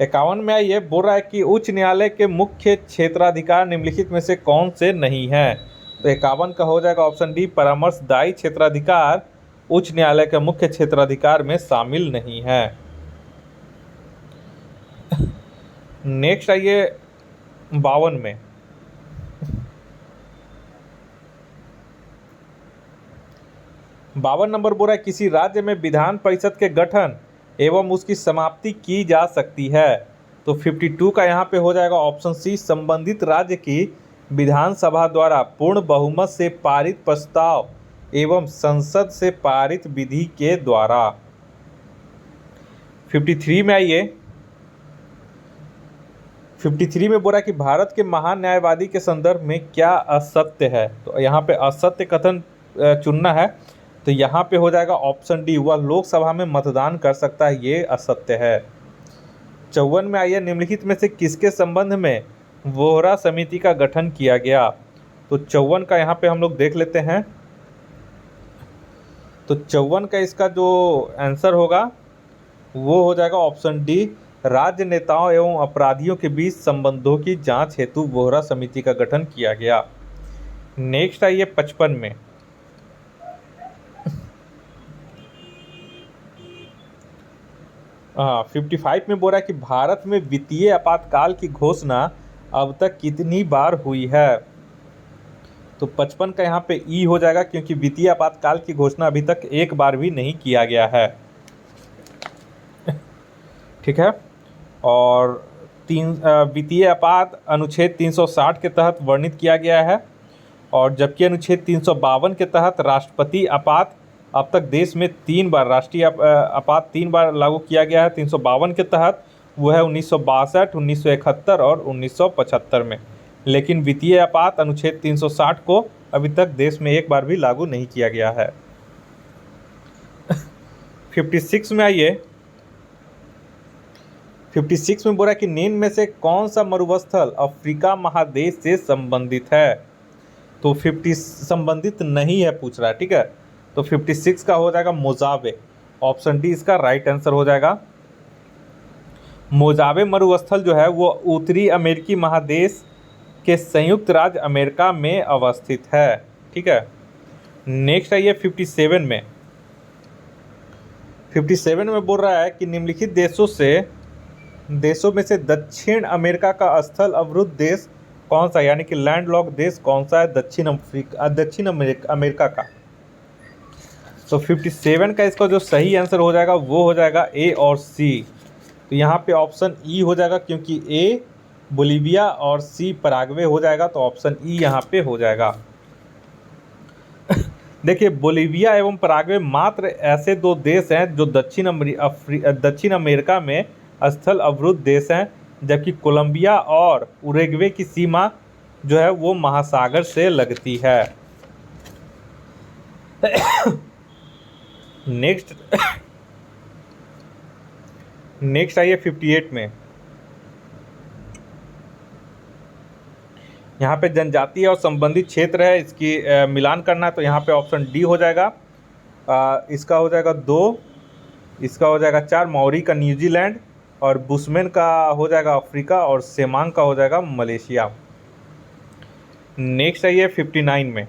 51 में आइए, बोल रहा है कि उच्च न्यायालय के मुख्य क्षेत्राधिकार निम्नलिखित में से कौन से नहीं है? तो 51 का हो जाएगा ऑप्शन डी, परामर्शदायी क्षेत्राधिकार उच्च न्यायालय के मुख्य क्षेत्राधिकार में शामिल नहीं है। नेक्स्ट आइए 52 में। 52 नंबर बोल रहा है किसी राज्य में विधान परिषद के गठन एवं उसकी समाप्ति की जा सकती है। तो 52 का यहाँ पे हो जाएगा ऑप्शन सी, संबंधित राज्य की विधानसभा द्वारा पूर्ण बहुमत से पारित प्रस्ताव एवं संसद से पारित विधि के द्वारा। 53 में आइए, 53 में बोल रहा है कि भारत के महान न्यायवादी के संदर्भ में क्या असत्य है? तो यहाँ पे असत्य कथन चुनना है। तो यहाँ पे हो जाएगा ऑप्शन डी, वह लोकसभा में मतदान कर सकता है, ये असत्य है। 54 में आइए, निम्नलिखित में से किसके संबंध में वोहरा समिति का गठन किया गया? तो 54 का यहाँ पे हम लोग देख लेते हैं। तो 54 का इसका जो आंसर होगा वो हो जाएगा ऑप्शन डी, राज्य नेताओं एवं अपराधियों के बीच संबंधों की जांच हेतु वोहरा समिति का गठन किया गया। नेक्स्ट आइए 55 में। हाँ, 55 में बोल रहा है कि भारत में वित्तीय आपातकाल की घोषणा अब तक कितनी बार हुई है? तो 55 का यहाँ पे ई हो जाएगा, क्योंकि वित्तीय आपातकाल की घोषणा अभी तक एक बार भी नहीं किया गया है। ठीक है। और वित्तीय आपात अनुच्छेद 360 के तहत वर्णित किया गया है, और जबकि अनुच्छेद 352 के तहत राष्ट्रपति आपात अब तक देश में 3 बार राष्ट्रीय आपात 3 बार लागू किया गया है 352 के तहत, वो है 1962, 1971 और 1975 में। लेकिन वित्तीय आपात अनुच्छेद 360 को अभी तक देश में एक बार भी लागू नहीं किया गया है। 56 में आइए, 56 में बोला कि निम्न में से कौन सा मरुस्थल अफ्रीका महादेश से संबंधित है? तो 50 संबंधित नहीं है पूछ रहा है। ठीक है, तो 56 का हो जाएगा मोजावे, ऑप्शन डी इसका राइट आंसर हो जाएगा। मोजावे मरुस्थल जो है वो उत्तरी अमेरिकी महादेश के संयुक्त राज्य अमेरिका में अवस्थित है। ठीक है। नेक्स्ट आइए 57 में। 57 में बोल रहा है कि निम्नलिखित देशों में से दक्षिण अमेरिका का स्थल अवरुद्ध देश कौन सा, यानी कि लैंडलॉक देश कौन सा है दक्षिण अमेरिका का? तो 57 का इसका जो सही आंसर हो जाएगा वो हो जाएगा ए और सी। तो यहाँ पे ऑप्शन ई हो जाएगा, क्योंकि ए बोलीविया और सी पराग्वे हो जाएगा, तो ऑप्शन ई यहाँ पे हो जाएगा। देखिए, बोलीविया एवं पराग्वे मात्र ऐसे 2 देश हैं जो दक्षिण अमेरिका में स्थल अवरुद्ध देश हैं, जबकि कोलंबिया और उरुग्वे की सीमा जो है वो महासागर से लगती है। नेक्स्ट आइए 58 में। यहाँ पे जनजातीय और संबंधित क्षेत्र है, इसकी मिलान करना है, तो यहाँ पे ऑप्शन डी हो जाएगा। इसका हो जाएगा 2, इसका हो जाएगा 4, मौरी का न्यूजीलैंड, और बुशमैन का हो जाएगा अफ्रीका, और सेमांग का हो जाएगा मलेशिया। नेक्स्ट आइए 59 में।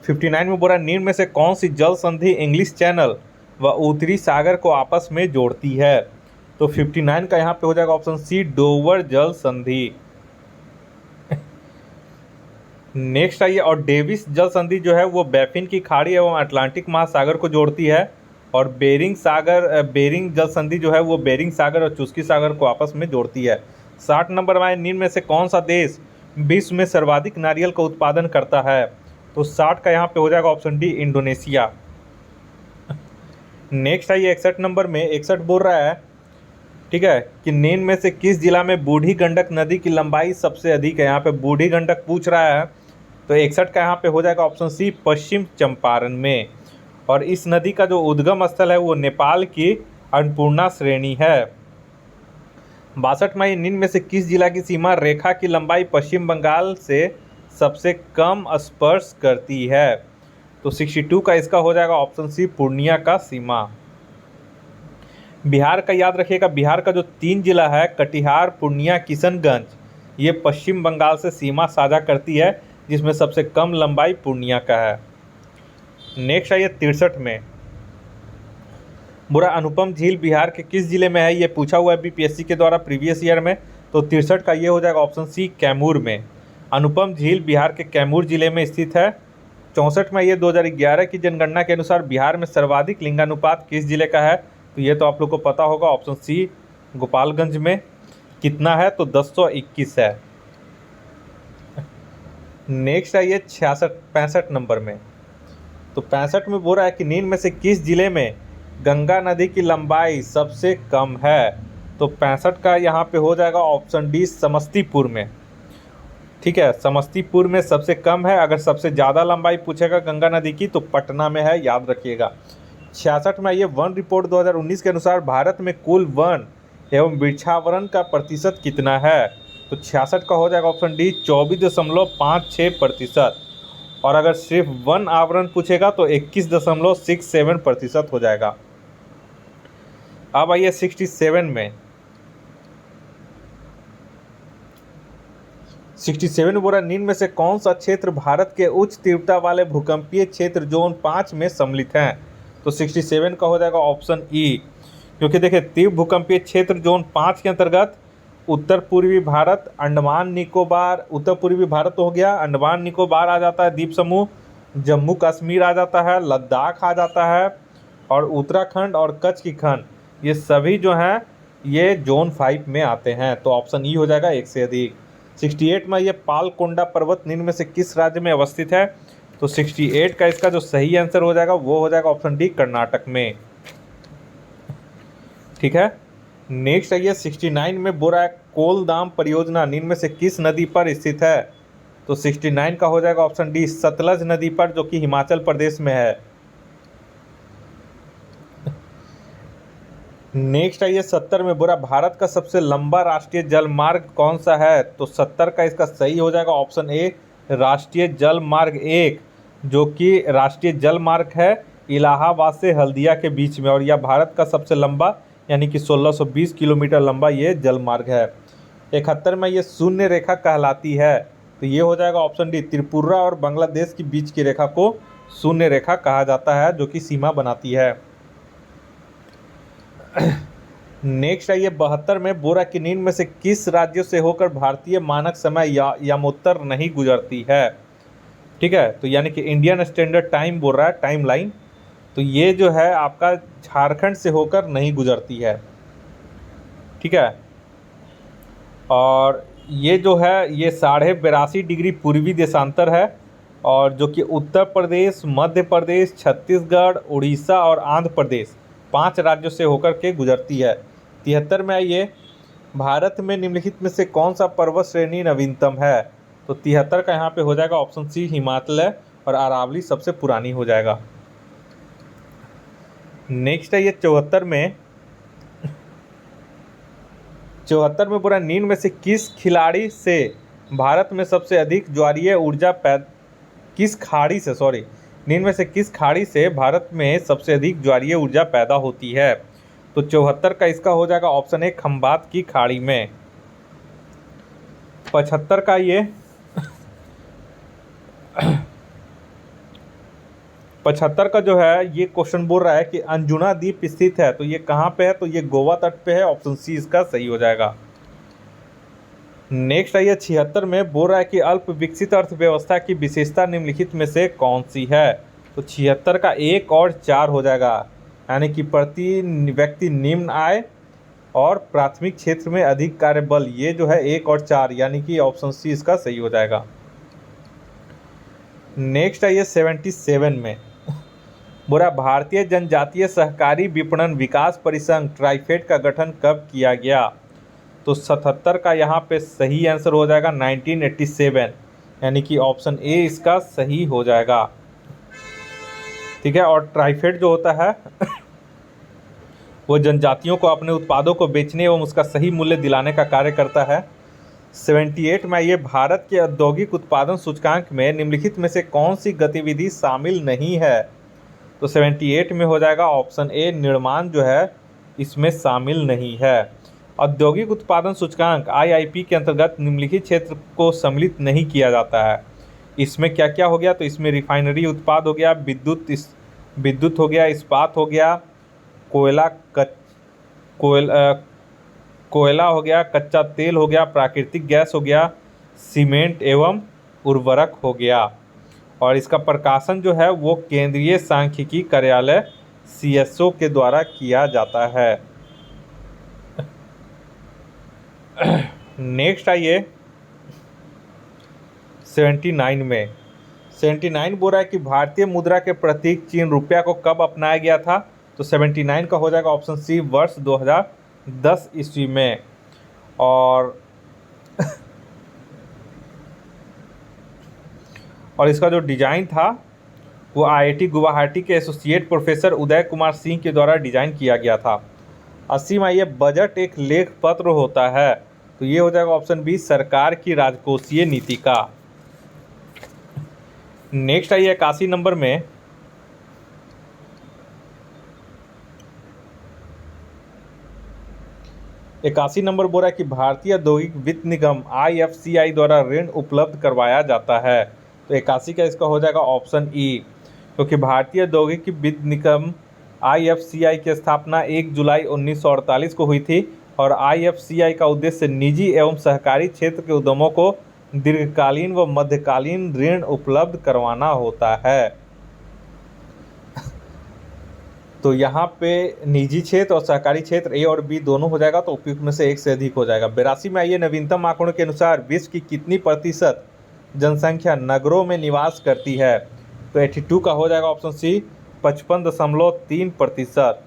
59 में बोला निम्न में से कौन सी जल संधि इंग्लिश चैनल व उत्तरी सागर को आपस में जोड़ती है? तो 59 का यहाँ पे हो जाएगा ऑप्शन सी, डोवर जल संधि। नेक्स्ट आइए, और डेविस जल संधि जो है वो बैफिन की खाड़ी एवं अटलांटिक महासागर को जोड़ती है, और बेरिंग जल संधि जो है वो बेरिंग सागर और चुस्की सागर को आपस में जोड़ती है। 60 नंबर में निम्न में से कौन सा देश विश्व में सर्वाधिक नारियल का उत्पादन करता है? तो 60 का यहाँ पे हो जाएगा ऑप्शन डी, इंडोनेशिया। नेक्स्ट है ये 61 नंबर में 61 बोल रहा है, ठीक है, कि निम्न में से किस जिला में बूढ़ी गंडक नदी की लंबाई सबसे अधिक है। यहाँ पे बूढ़ी गंडक पूछ रहा है, तो 61 का यहाँ पे हो जाएगा ऑप्शन सी पश्चिम चंपारण में। और इस नदी का जो उद्गम स्थल है वो नेपाल की अन्नपूर्णा श्रेणी है। 62 में निम्न में से किस जिला की सीमा रेखा की लंबाई पश्चिम बंगाल से सबसे कम स्पर्श करती है। तो 62 का इसका हो जाएगा ऑप्शन सी पूर्णिया का सीमा। बिहार का याद रखिएगा, बिहार का जो 3 जिला है कटिहार, पूर्णिया, किशनगंज, ये पश्चिम बंगाल से सीमा साझा करती है, जिसमें सबसे कम लंबाई पूर्णिया का है। नेक्स्ट है ये 63 में बुरा अनुपम झील बिहार के किस जिले में है, ये पूछा हुआ है बीपीएससी के द्वारा प्रीवियस ईयर में। तो 63 का ये हो जाएगा ऑप्शन सी कैमूर में। अनुपम झील बिहार के कैमूर जिले में स्थित है। 64 में ये 2011 की जनगणना के अनुसार बिहार में सर्वाधिक लिंगानुपात किस जिले का है, तो ये तो आप लोग को पता होगा, ऑप्शन सी गोपालगंज में। कितना है, तो 1021 है। नेक्स्ट है ये 65 नंबर में, तो 65 में बोल रहा है कि निम्न में से किस जिले में गंगा नदी की लंबाई सबसे कम है। तो 65 का यहाँ पे हो जाएगा ऑप्शन डी समस्तीपुर में, ठीक है, समस्तीपुर में सबसे कम है। अगर सबसे ज़्यादा लंबाई पूछेगा गंगा नदी की तो पटना में है, याद रखिएगा। 66 में ये वन रिपोर्ट 2019 के अनुसार भारत में कुल वन एवं वृक्षावरण का प्रतिशत कितना है। तो 66 का हो जाएगा ऑप्शन डी 24.56%। और अगर सिर्फ वन आवरण पूछेगा तो 21.67% हो जाएगा। अब आइए 67 में, 67 बोरा निम्न में से कौन सा क्षेत्र भारत के उच्च तीव्रता वाले भूकंपीय क्षेत्र जोन 5 में सम्मिलित हैं। तो 67 का हो जाएगा ऑप्शन ई, क्योंकि देखिए तीव्र भूकंपीय क्षेत्र जोन 5 के अंतर्गत उत्तर पूर्वी भारत, अंडमान निकोबार, उत्तर पूर्वी भारत हो गया, अंडमान निकोबार आ जाता है द्वीप समूह, जम्मू कश्मीर आ जाता है, लद्दाख आ जाता है, और उत्तराखंड और कच्छ की खंड, ये सभी जो हैं ये जोन 5 में आते हैं। तो ऑप्शन ई हो जाएगा एक से अधिक। 68 में ये पालकोंडा पर्वत निम्न में से किस राज्य में अवस्थित है। तो 68 का इसका जो सही आंसर हो जाएगा वो हो जाएगा ऑप्शन डी कर्नाटक में, ठीक है। नेक्स्ट है ये 69 में बोरा कोलदाम परियोजना निम्न में से किस नदी पर स्थित है। तो 69 का हो जाएगा ऑप्शन डी सतलज नदी पर, जो कि हिमाचल प्रदेश में है। नेक्स्ट है ये 70 में बोरा भारत का सबसे लंबा राष्ट्रीय जल मार्ग कौन सा है। तो 70 का इसका सही हो जाएगा ऑप्शन ए राष्ट्रीय जल मार्ग 1, जो कि राष्ट्रीय जल मार्ग है इलाहाबाद से हल्दिया के बीच में, और यह भारत का सबसे लंबा यानी कि 1620 किलोमीटर लंबा ये जल मार्ग है। 71 में ये शून्य रेखा कहलाती है। तो ये हो जाएगा ऑप्शन डी त्रिपुरा और बांग्लादेश के बीच की रेखा को शून्य रेखा कहा जाता है, जो कि सीमा बनाती है। नेक्स्ट है ये 72 में बोरा की निम्न में से किस राज्यों से होकर भारतीय मानक समय यामोत्तर नहीं गुजरती है, ठीक है। तो यानी कि इंडियन स्टैंडर्ड टाइम बोल रहा है, टाइम लाइन, तो ये जो है आपका झारखंड से होकर नहीं गुजरती है, ठीक है। और ये जो है ये 82.5 डिग्री पूर्वी देशांतर है, और जो कि उत्तर प्रदेश, मध्य प्रदेश, छत्तीसगढ़, उड़ीसा और आंध्र प्रदेश 5 राज्यों से होकर के गुजरती है। 73 में ये भारत में निम्नलिखित में से कौन सा पर्वत श्रेणी नवीनतम है। तो 73 का यहाँ पे हो जाएगा ऑप्शन सी हिमालय, और अरावली सबसे पुरानी हो जाएगा। नेक्स्ट है ये 74 में, 74 में पूरा निम्न में से किस खिलाड़ी से भारत में सबसे अधिक ज्वारीय ऊर्जा निम्न में से किस खाड़ी से भारत में सबसे अधिक ज्वारीय ऊर्जा पैदा होती है। तो 74 का इसका हो जाएगा ऑप्शन ए खंबात की खाड़ी में। 75 का ये 75 का जो है ये क्वेश्चन बोल रहा है कि अंजुना द्वीप स्थित है, तो ये कहाँ पे है। तो ये गोवा तट पे है, ऑप्शन सी इसका सही हो जाएगा। नेक्स्ट है ये 76 में बोल रहा है कि अल्प विकसित अर्थव्यवस्था की विशेषता निम्नलिखित में से कौन सी है। तो 76 का 1 और 4 हो जाएगा, यानी कि प्रति व्यक्ति निम्न आय और प्राथमिक क्षेत्र में अधिक कार्यबल, ये जो है 1 और 4, यानी कि ऑप्शन सी इसका सही हो जाएगा। नेक्स्ट है ये 77 में बुरा भारतीय जनजातीय सहकारी विपणन विकास परिसंघ ट्राइफेड का गठन कब किया गया? तो 77 का यहाँ पे सही आंसर हो जाएगा 1987, यानी कि ऑप्शन ए इसका सही हो जाएगा। ठीक है, और ट्राइफेड जो होता है वो जनजातियों को अपने उत्पादों को बेचने एवं उसका सही मूल्य दिलाने का कार्य करता है। 78 में ये भारत के औद्योगिक उत्पादन सूचकांक में निम्नलिखित में से कौन सी गतिविधि शामिल नहीं है? तो 78 में हो जाएगा ऑप्शन ए, निर्माण जो है इसमें शामिल नहीं है। औद्योगिक उत्पादन सूचकांक IIP के अंतर्गत निम्नलिखित क्षेत्र को सम्मिलित नहीं किया जाता है। इसमें क्या क्या हो गया? तो इसमें रिफाइनरी उत्पाद हो गया, विद्युत हो गया, इस्पात हो गया, कोयला हो गया, कच्चा तेल हो गया, प्राकृतिक गैस हो गया, सीमेंट एवं उर्वरक हो गया। और इसका प्रकाशन जो है वो केंद्रीय सांख्यिकी कार्यालय CSO के द्वारा किया जाता है। नेक्स्ट आइए 79 बोल रहा है कि भारतीय मुद्रा के प्रतीक चीन रुपया को कब अपनाया गया था? तो 79 का हो जाएगा ऑप्शन सी, वर्ष 2010 ईस्वी में। और इसका जो डिज़ाइन था वो IIT गुवाहाटी के एसोसिएट प्रोफेसर उदय कुमार सिंह के द्वारा डिजाइन किया गया था। 80 में ये बजट एक लेख पत्र होता है, तो ये हो जाएगा ऑप्शन बी, सरकार की राजकोषीय नीति का। नेक्स्ट आइए 81 नंबर में, बोल रहा है कि भारतीय औद्योगिक वित्त निगम IFCI द्वारा ऋण उपलब्ध करवाया जाता है। तो 81 का इसका हो जाएगा ऑप्शन ई, क्योंकि भारतीय औद्योगिक वित्त निगम IFCI की स्थापना 1 जुलाई 1948 को हुई थी और IFCI का उद्देश्य निजी एवं सहकारी क्षेत्र के उद्यमों को दीर्घकालीन व मध्यकालीन ऋण उपलब्ध करवाना होता है। तो यहाँ पे निजी क्षेत्र और सहकारी क्षेत्र A और B दोनों हो जाएगा, तो उपयुक्त में से एक से अधिक हो जाएगा। 82 में आइए, नवीनतम आंकड़ों के अनुसार विश्व की कितनी प्रतिशत जनसंख्या नगरों में निवास करती है? तो 82 का हो जाएगा ऑप्शन सी, 55.3%।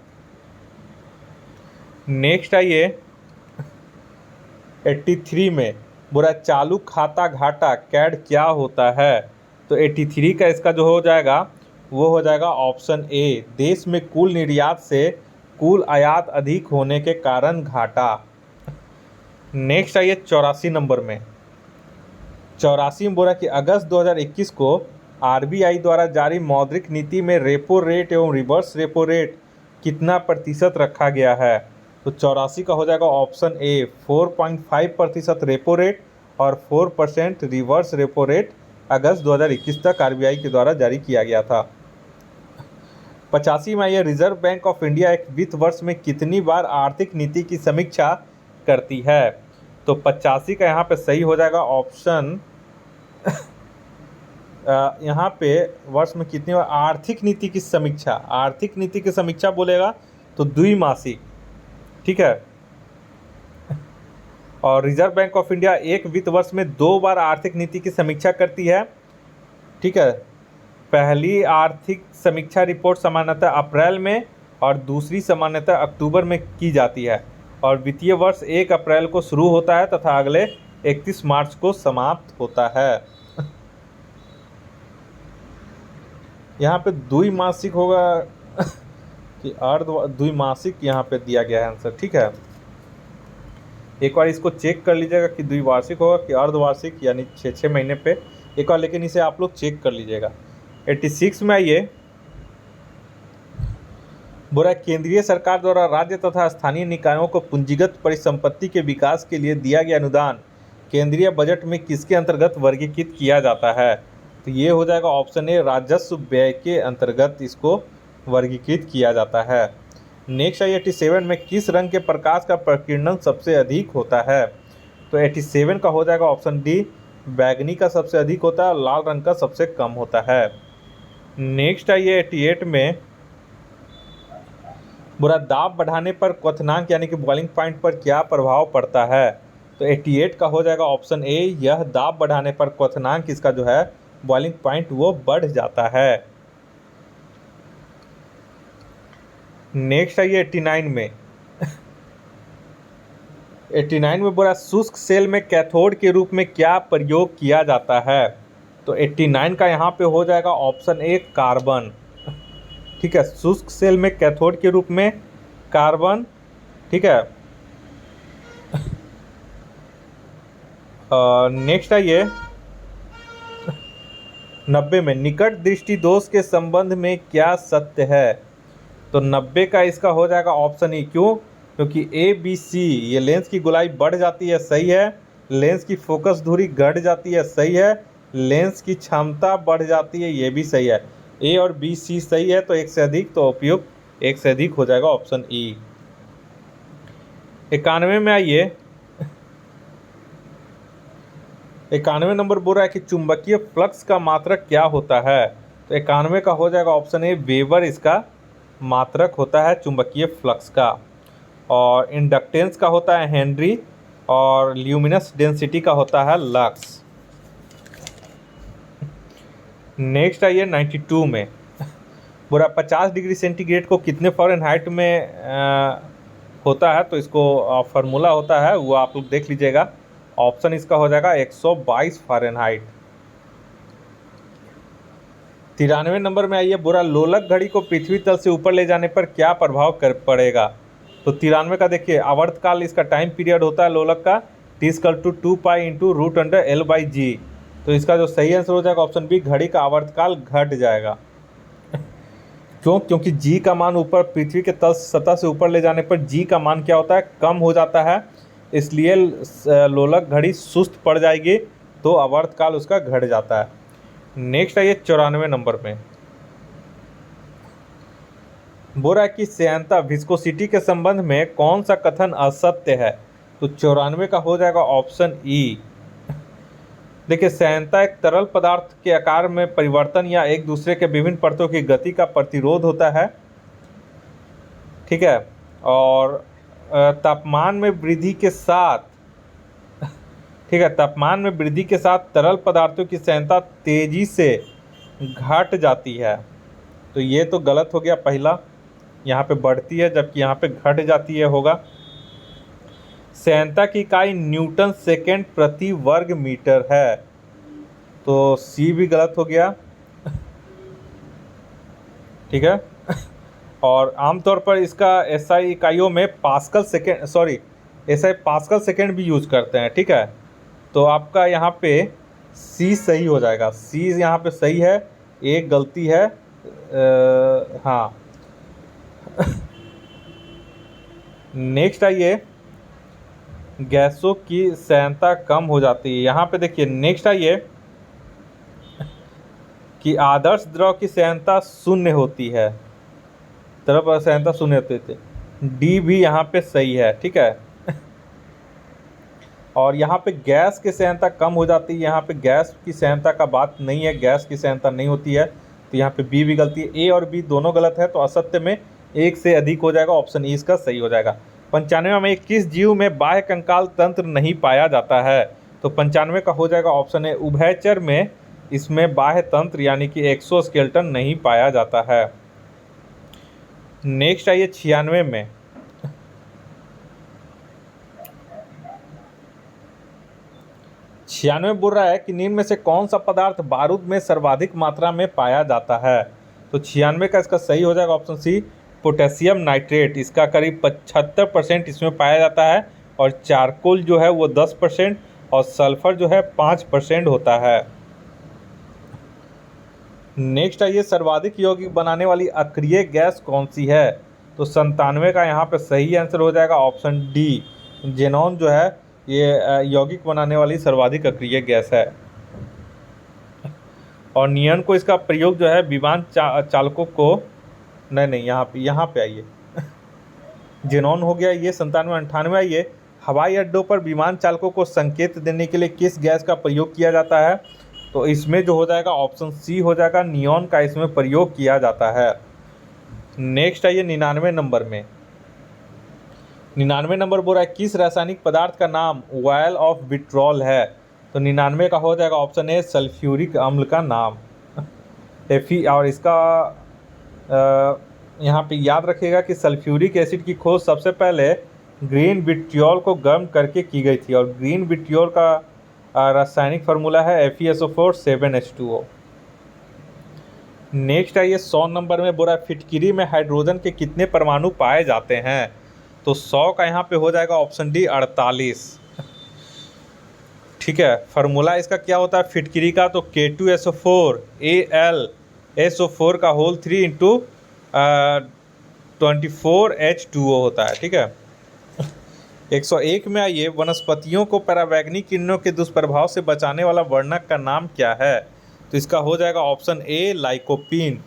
नेक्स्ट आइए 83 में, बुरा चालू खाता घाटा कैड क्या होता है? तो 83 का इसका जो हो जाएगा वो हो जाएगा ऑप्शन ए, देश में कुल निर्यात से कुल आयात अधिक होने के कारण घाटा। नेक्स्ट आइए 84 नंबर में, 84 में बोला कि अगस्त 2021 को RBI द्वारा जारी मौद्रिक नीति में रेपो रेट एवं रिवर्स रेपो रेट कितना प्रतिशत रखा गया है? तो 84 का हो जाएगा ऑप्शन ए, 4.5% रेपो रेट और 4% रिवर्स रेपो रेट अगस्त 2021 तक RBI के द्वारा जारी किया गया था। 85 में यह रिजर्व बैंक ऑफ इंडिया एक वित्त वर्ष में कितनी बार आर्थिक नीति की समीक्षा करती है? तो 85 का यहाँ पे सही हो जाएगा ऑप्शन यहाँ पे वर्ष में कितनी बार आर्थिक नीति की समीक्षा, आर्थिक नीति की समीक्षा बोलेगा तो द्विमासिक, ठीक है। और रिजर्व बैंक ऑफ इंडिया एक वित्त वर्ष में 2 बार आर्थिक नीति की समीक्षा करती है, ठीक है। पहली आर्थिक समीक्षा रिपोर्ट सामान्यतः अप्रैल में और दूसरी सामान्यतः अक्टूबर में की जाती है और वित्तीय वर्ष 1 अप्रैल को शुरू होता है तथा अगले 31 मार्च को समाप्त होता है। यहाँ पे द्विमासिक होगा कि अर्ध द्विमासिक यहाँ पे दिया गया है आंसर, ठीक है। एक बार इसको चेक कर लीजिएगा कि द्विवार्षिक होगा कि अर्धवार्षिक, यानी 6-6 महीने पे एक बार, लेकिन इसे आप लोग चेक कर लीजिएगा। 86 में आइए, बुरा केंद्रीय सरकार द्वारा राज्य तथा स्थानीय निकायों को पूंजीगत परिसंपत्ति के विकास के लिए दिया गया अनुदान केंद्रीय बजट में किसके अंतर्गत वर्गीकृत किया जाता है? तो ये हो जाएगा ऑप्शन ए, राजस्व व्यय के अंतर्गत इसको वर्गीकृत किया जाता है। नेक्स्ट है 87 में किस रंग के प्रकाश का प्रकीर्णन सबसे अधिक होता है? तो 87 का हो जाएगा ऑप्शन डी, बैगनी का सबसे अधिक होता है, लाल रंग का सबसे कम होता है। नेक्स्ट आइए 88 में, बुरा दाब बढ़ाने पर क्वथनांक यानी कि बॉइलिंग पॉइंट पर क्या प्रभाव पड़ता है? तो 88 का हो जाएगा ऑप्शन ए, यह दाब बढ़ाने पर क्वथनांक इसका जो है बॉइलिंग पॉइंट वो बढ़ जाता है। नेक्स्ट है ये 89 में। 89 में बोला शुष्क सेल में कैथोड के रूप में क्या प्रयोग किया जाता है। तो 89 का यहाँ पे हो जाएगा ऑप्शन ए कार्बन। ठीक है, शुष्क सेल में कैथोड के रूप में कार्बन। ठीक है, नेक्स्ट है ये 90 में निकट दृष्टि दोष के संबंध में क्या सत्य है। तो 90 का इसका हो जाएगा ऑप्शन ई। क्यों? क्योंकि ए बी सी ये लेंस की गोलाई बढ़ जाती है, सही है। लेंस की फोकस दूरी घट जाती है, सही है। लेंस की क्षमता बढ़ जाती है, ये भी सही है। ए और बी सी सही है, तो एक से अधिक, तो उपयुक्त एक से अधिक हो जाएगा ऑप्शन ई। 91 में आइए। 91 नंबर बोल रहा है कि चुंबकीय फ्लक्स का मात्रक क्या होता है। तो 91 का हो जाएगा ऑप्शन ए वेबर इसका मात्रक होता है चुंबकीय फ्लक्स का। और इंडक्टेंस का होता है हेनरी, और ल्यूमिनस डेंसिटी का होता है लक्स। नेक्स्ट आइए 92 में। बोला 50 डिग्री सेंटीग्रेड को कितने फ़ारेनहाइट में होता है। तो इसको फार्मूला होता है वो आप लोग देख लीजिएगा। ऑप्शन इसका हो जाएगा 122 फ़ारेनहाइट। 93 नंबर में आइए। बुरा लोलक घड़ी को पृथ्वी तल से ऊपर ले जाने पर क्या प्रभाव कर पड़ेगा। तो 93 का देखिए आवर्तकाल इसका टाइम पीरियड होता है लोलक का T=2 pi into root under L/G। तो इसका जो सही आंसर हो जाएगा ऑप्शन बी, घड़ी का आवर्तकाल घट जाएगा। क्यों? क्योंकि जी का मान ऊपर पृथ्वी के तल सतह से ऊपर ले जाने पर जी का मान क्या होता है, कम हो जाता है, इसलिए लोलक घड़ी सुस्त पड़ जाएगी, तो आवर्तकाल उसका घट जाता है। नेक्स्ट है ये 94 नंबर में। बोल रहा है कि श्यानता विस्कोसिटी के संबंध में कौन सा कथन असत्य है। तो 94 का हो जाएगा ऑप्शन ई। देखिए श्यानता एक तरल पदार्थ के आकार में परिवर्तन या एक दूसरे के विभिन्न परतों की गति का प्रतिरोध होता है। ठीक है, और तापमान में वृद्धि के साथ, ठीक है, तापमान में वृद्धि के साथ तरल पदार्थों की श्यानता तेजी से घट जाती है। तो ये तो गलत हो गया पहला, यहाँ पे बढ़ती है जबकि यहाँ पे घट जाती है होगा। श्यानता की इकाई न्यूटन सेकेंड प्रति वर्ग मीटर है, तो सी भी गलत हो गया। ठीक है, और आमतौर पर इसका एसआई इकाइयों में pascal second, sorry SI pascal second भी यूज करते हैं। ठीक है, तो आपका यहाँ पे सी सही हो जाएगा। सी यहाँ पे सही है, एक गलती है। हाँ नेक्स्ट आइए, गैसों की श्यानता कम हो जाती है। यहाँ पे देखिए नेक्स्ट आइए कि आदर्श द्रव की श्यानता शून्य होती है, द्रव श्यानता शून्य होती है। डी भी यहाँ पे सही है। ठीक है, और यहाँ पे गैस की श्यानता कम हो जाती है, यहाँ पे गैस की श्यानता का बात नहीं है, गैस की श्यानता नहीं होती है, तो यहाँ पे बी भी गलती है। ए और बी दोनों गलत है, तो असत्य में एक से अधिक हो जाएगा, ऑप्शन ई इसका सही हो जाएगा। 95 में किस जीव में बाह्य कंकाल तंत्र नहीं पाया जाता है। तो 95 का हो जाएगा ऑप्शन ए उभयचर में इसमें बाह्य तंत्र यानी कि एक्सोस्केलेटन नहीं पाया जाता है। नेक्स्ट आइए 96 में। 96 बोल रहा है कि निम्न में से कौन सा पदार्थ बारूद में सर्वाधिक मात्रा में पाया जाता है। तो 96 का इसका सही हो जाएगा ऑप्शन सी पोटेशियम नाइट्रेट। इसका करीब 75% इसमें पाया जाता है, और चारकोल जो है वो 10% और सल्फर जो है 5% होता है। नेक्स्ट आइए सर्वाधिक यौगिक बनाने वाली अक्रिय गैस कौन सी है। तो 97 का यहाँ पे सही आंसर हो जाएगा ऑप्शन डी, जेनॉन जो है ये यौगिक बनाने वाली सर्वाधिक अक्रिय गैस है। और नियन को इसका प्रयोग जो है विमान चालकों को नहीं यहाँ पे आइए जेनॉन हो गया ये 97। 98 आइए हवाई अड्डों पर विमान चालकों को संकेत देने के लिए किस गैस का प्रयोग किया जाता है। तो इसमें जो हो जाएगा ऑप्शन सी हो जाएगा, नियॉन का इसमें प्रयोग किया जाता है। नेक्स्ट आइए 99 नंबर में। 99 नंबर बोल रहा है किस रासायनिक पदार्थ का नाम ऑयल ऑफ विट्रॉल है। तो 99 का हो जाएगा ऑप्शन ए सल्फ्यूरिक अम्ल का नाम। और इसका यहाँ पे याद रखिएगा कि सल्फ्यूरिक एसिड की खोज सबसे पहले ग्रीन विट्रियोल को गर्म करके की गई थी, और ग्रीन विट्रियोल का रासायनिक फार्मूला है FeSO4 7H2O। नेक्स्ट है ये 100 नंबर में बोला फिटकिरी में हाइड्रोजन के कितने परमाणु पाए जाते हैं। तो 100 का यहाँ पे हो जाएगा ऑप्शन डी 48। ठीक है, फार्मूला इसका क्या होता है फिटकिरी का, तो K2SO4 AlSO4 का होल 3 इंटू 24H2O होता है। ठीक है, 101 में आइए, वनस्पतियों को पराबैंगनी किरणों के दुष्प्रभाव से बचाने वाला वर्णक का नाम क्या है। तो इसका हो जाएगा ऑप्शन ए लाइकोपीन।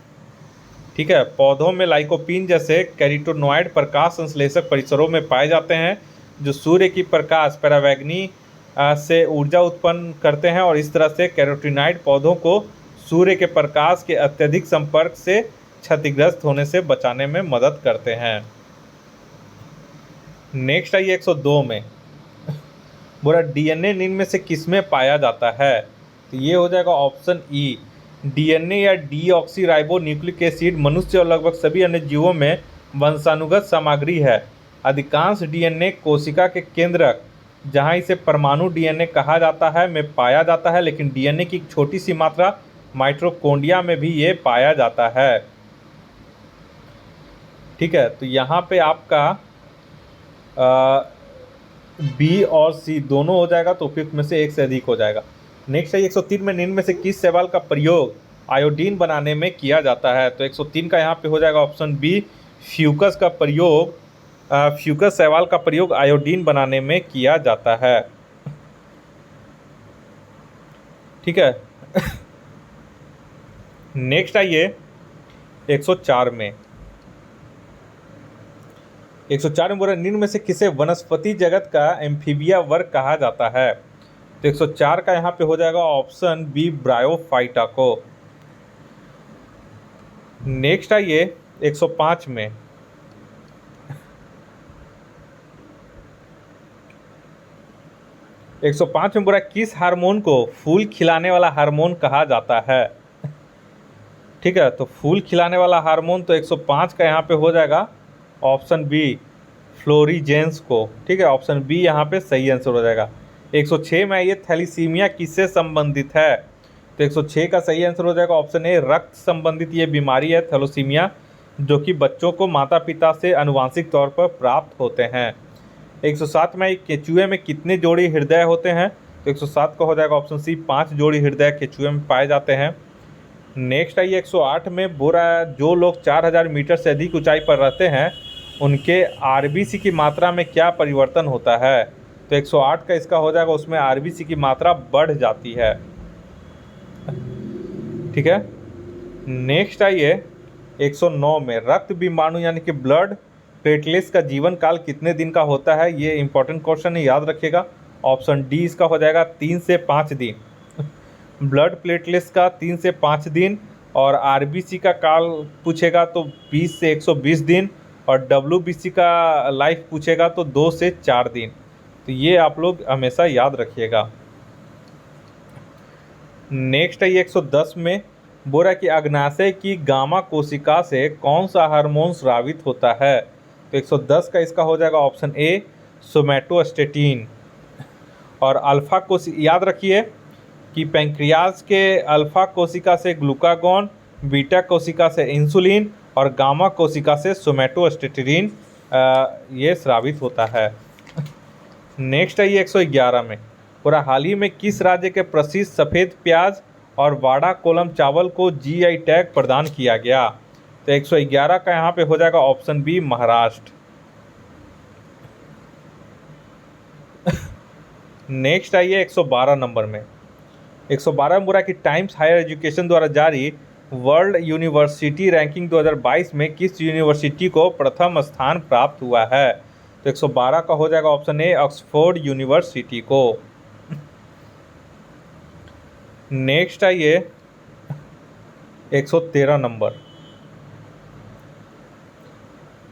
ठीक है, पौधों में लाइकोपीन जैसे कैरोटीनॉइड प्रकाश संश्लेषक परिसरों में पाए जाते हैं जो सूर्य की प्रकाश पराबैंगनी से ऊर्जा उत्पन्न करते हैं, और इस तरह से कैरोटीनॉइड पौधों को सूर्य के प्रकाश के अत्यधिक संपर्क से क्षतिग्रस्त होने से बचाने में मदद करते हैं। नेक्स्ट आइए 102 में, बोला DNA निम्न में से किसमें पाया जाता है। तो ये हो जाएगा ऑप्शन ई। DNA या डीऑक्सीराइबो न्यूक्लिक एसिड मनुष्य और लगभग सभी अन्य जीवों में वंशानुगत सामग्री है। अधिकांश DNA कोशिका के केंद्रक, जहाँ इसे परमाणु DNA कहा जाता है, में पाया जाता है, लेकिन DNA की एक छोटी सी मात्रा माइटोकॉन्ड्रिया में भी ये पाया जाता है। ठीक है, तो यहाँ पे आपका बी और सी दोनों हो जाएगा, तो उपयुक्त में से एक से अधिक हो जाएगा। नेक्स्ट है 103 में निम्न में से किस शैवाल का प्रयोग आयोडीन बनाने में किया जाता है। तो 103 का यहाँ पे हो जाएगा ऑप्शन बी फ्यूकस का प्रयोग। फ्यूकस शैवाल का प्रयोग आयोडीन बनाने में किया जाता है। ठीक है, नेक्स्ट आइए 104 में। 104 में बोला निम्न में से किसे वनस्पति जगत का एम्फीबिया वर्ग कहा जाता है। तो 104 का यहाँ पे हो जाएगा ऑप्शन बी ब्रायोफाइटा को। नेक्स्ट आइए 105 में। 105 में बोला किस हार्मोन को फूल खिलाने वाला हार्मोन कहा जाता है। ठीक है, तो फूल खिलाने वाला हार्मोन, तो 105 का यहाँ पे हो जाएगा ऑप्शन बी फ्लोरीजेंस को। ठीक है, ऑप्शन बी यहाँ पे सही आंसर हो जाएगा। 106 में ये थैलीसीमिया किससे संबंधित है। तो 106 का सही आंसर हो जाएगा ऑप्शन ए रक्त संबंधित ये बीमारी है थैलेसीमिया, जो कि बच्चों को माता पिता से आनुवांशिक तौर पर प्राप्त होते हैं। 107 में केचुए में कितने जोड़ी हृदय होते हैं। तो 107 का हो जाएगा ऑप्शन सी 5 जोड़ी हृदय केचुए में पाए जाते हैं। नेक्स्ट आइए 108 में बोरा जो लोग 4000 मीटर से अधिक ऊंचाई पर रहते हैं उनके आरबीसी की मात्रा में क्या परिवर्तन होता है। तो 108 का इसका हो जाएगा, उसमें आरबीसी की मात्रा बढ़ जाती है। ठीक है, नेक्स्ट आइए 109 में रक्त विमाणु यानी कि ब्लड प्लेटलेट्स का जीवन काल कितने दिन का होता है। ये इंपॉर्टेंट क्वेश्चन है, याद रखिएगा। ऑप्शन डी इसका हो जाएगा 3 से 5 दिन। ब्लड प्लेटलेट्स का 3 से 5 दिन, और आरबीसी का काल पूछेगा तो 20 से 120 दिन, और डब्ल्यूबीसी का लाइफ पूछेगा तो 2 से 4 दिन। तो ये आप लोग हमेशा याद रखिएगा। नेक्स्ट है 110 में बोरा की अग्नाशय की गामा कोशिका से कौन सा हार्मोन स्रावित होता है। तो 110 का इसका हो जाएगा ऑप्शन ए सोमैटोस्टेटिन। और अल्फा कोशिका, याद रखिए कि पैंक्रियाज के अल्फा कोशिका से ग्लूकागॉन, बीटा कोशिका से इंसुलिन, और गामा कोशिका से सोमैटोस्टेटिन ये स्रावित होता है। नेक्स्ट है 111 में पूरा हाल ही में किस राज्य के प्रसिद्ध सफ़ेद प्याज और वाड़ा कोलम चावल को जीआई टैग प्रदान किया गया। तो 111 का यहाँ पे हो जाएगा ऑप्शन बी महाराष्ट्र। नेक्स्ट आइए 112 नंबर में। 112 में बोला कि टाइम्स हायर एजुकेशन द्वारा जारी वर्ल्ड यूनिवर्सिटी रैंकिंग 2022 में किस यूनिवर्सिटी को प्रथम स्थान प्राप्त हुआ है। तो 112 का हो जाएगा ऑप्शन ए ऑक्सफोर्ड यूनिवर्सिटी को। नेक्स्ट आइए 113 नंबर।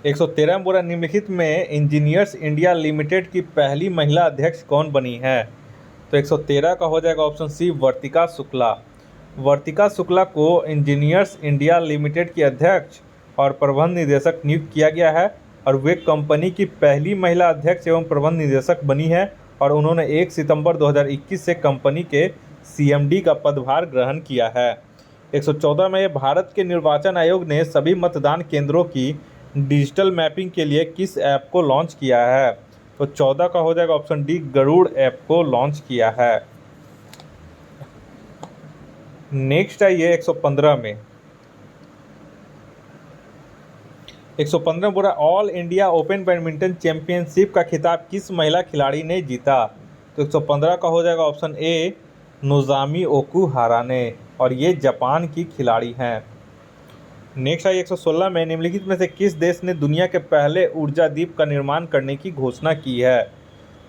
113 में बोला निम्नलिखित में इंजीनियर्स इंडिया लिमिटेड की पहली महिला अध्यक्ष कौन बनी है। तो 113 का हो जाएगा ऑप्शन सी वर्तिका शुक्ला। वर्तिका शुक्ला को इंजीनियर्स इंडिया लिमिटेड की अध्यक्ष और प्रबंध निदेशक नियुक्त किया गया है और वे कंपनी की पहली महिला अध्यक्ष एवं प्रबंध निदेशक बनी है और उन्होंने 1 सितंबर 2021 से कंपनी के सीएमडी का पदभार ग्रहण किया है। 114 में भारत के निर्वाचन आयोग ने सभी मतदान केंद्रों की डिजिटल मैपिंग के लिए किस ऐप को लॉन्च किया है? तो 14 का हो जाएगा ऑप्शन डी, गरुड़ ऐप को लॉन्च किया है। नेक्स्ट है ये 115 में 115 बोला all India open badminton championship का खिताब किस महिला खिलाड़ी ने जीता? तो 115 का हो जाएगा ऑप्शन ए, नोज़ोमी ओकुहारा ने, और ये जापान की खिलाड़ी हैं। नेक्स्ट है 116 में निम्नलिखित में से किस देश ने दुनिया के पहले ऊर्जा द्वीप का निर्माण करने की घोषणा की है?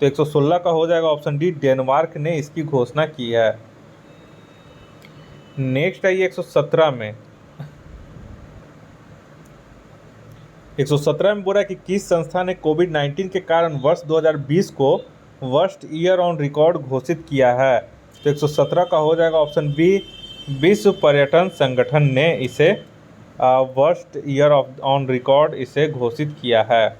तो 116 का हो जाएगा ऑप्शन डी, डेनमार्क ने इसकी घोषणा की है। नेक्स्ट है 117 में 117 में बोला कि किस संस्था ने कोविड-19 के कारण वर्ष 2020 को वर्स्ट ईयर ऑन रिकॉर्ड घोषित किया है? तो 117 का हो जाएगा ऑप्शन बी, विश्व पर्यटन संगठन ने इसे वर्स्ट ईयर ऑन रिकॉर्ड इसे घोषित किया है।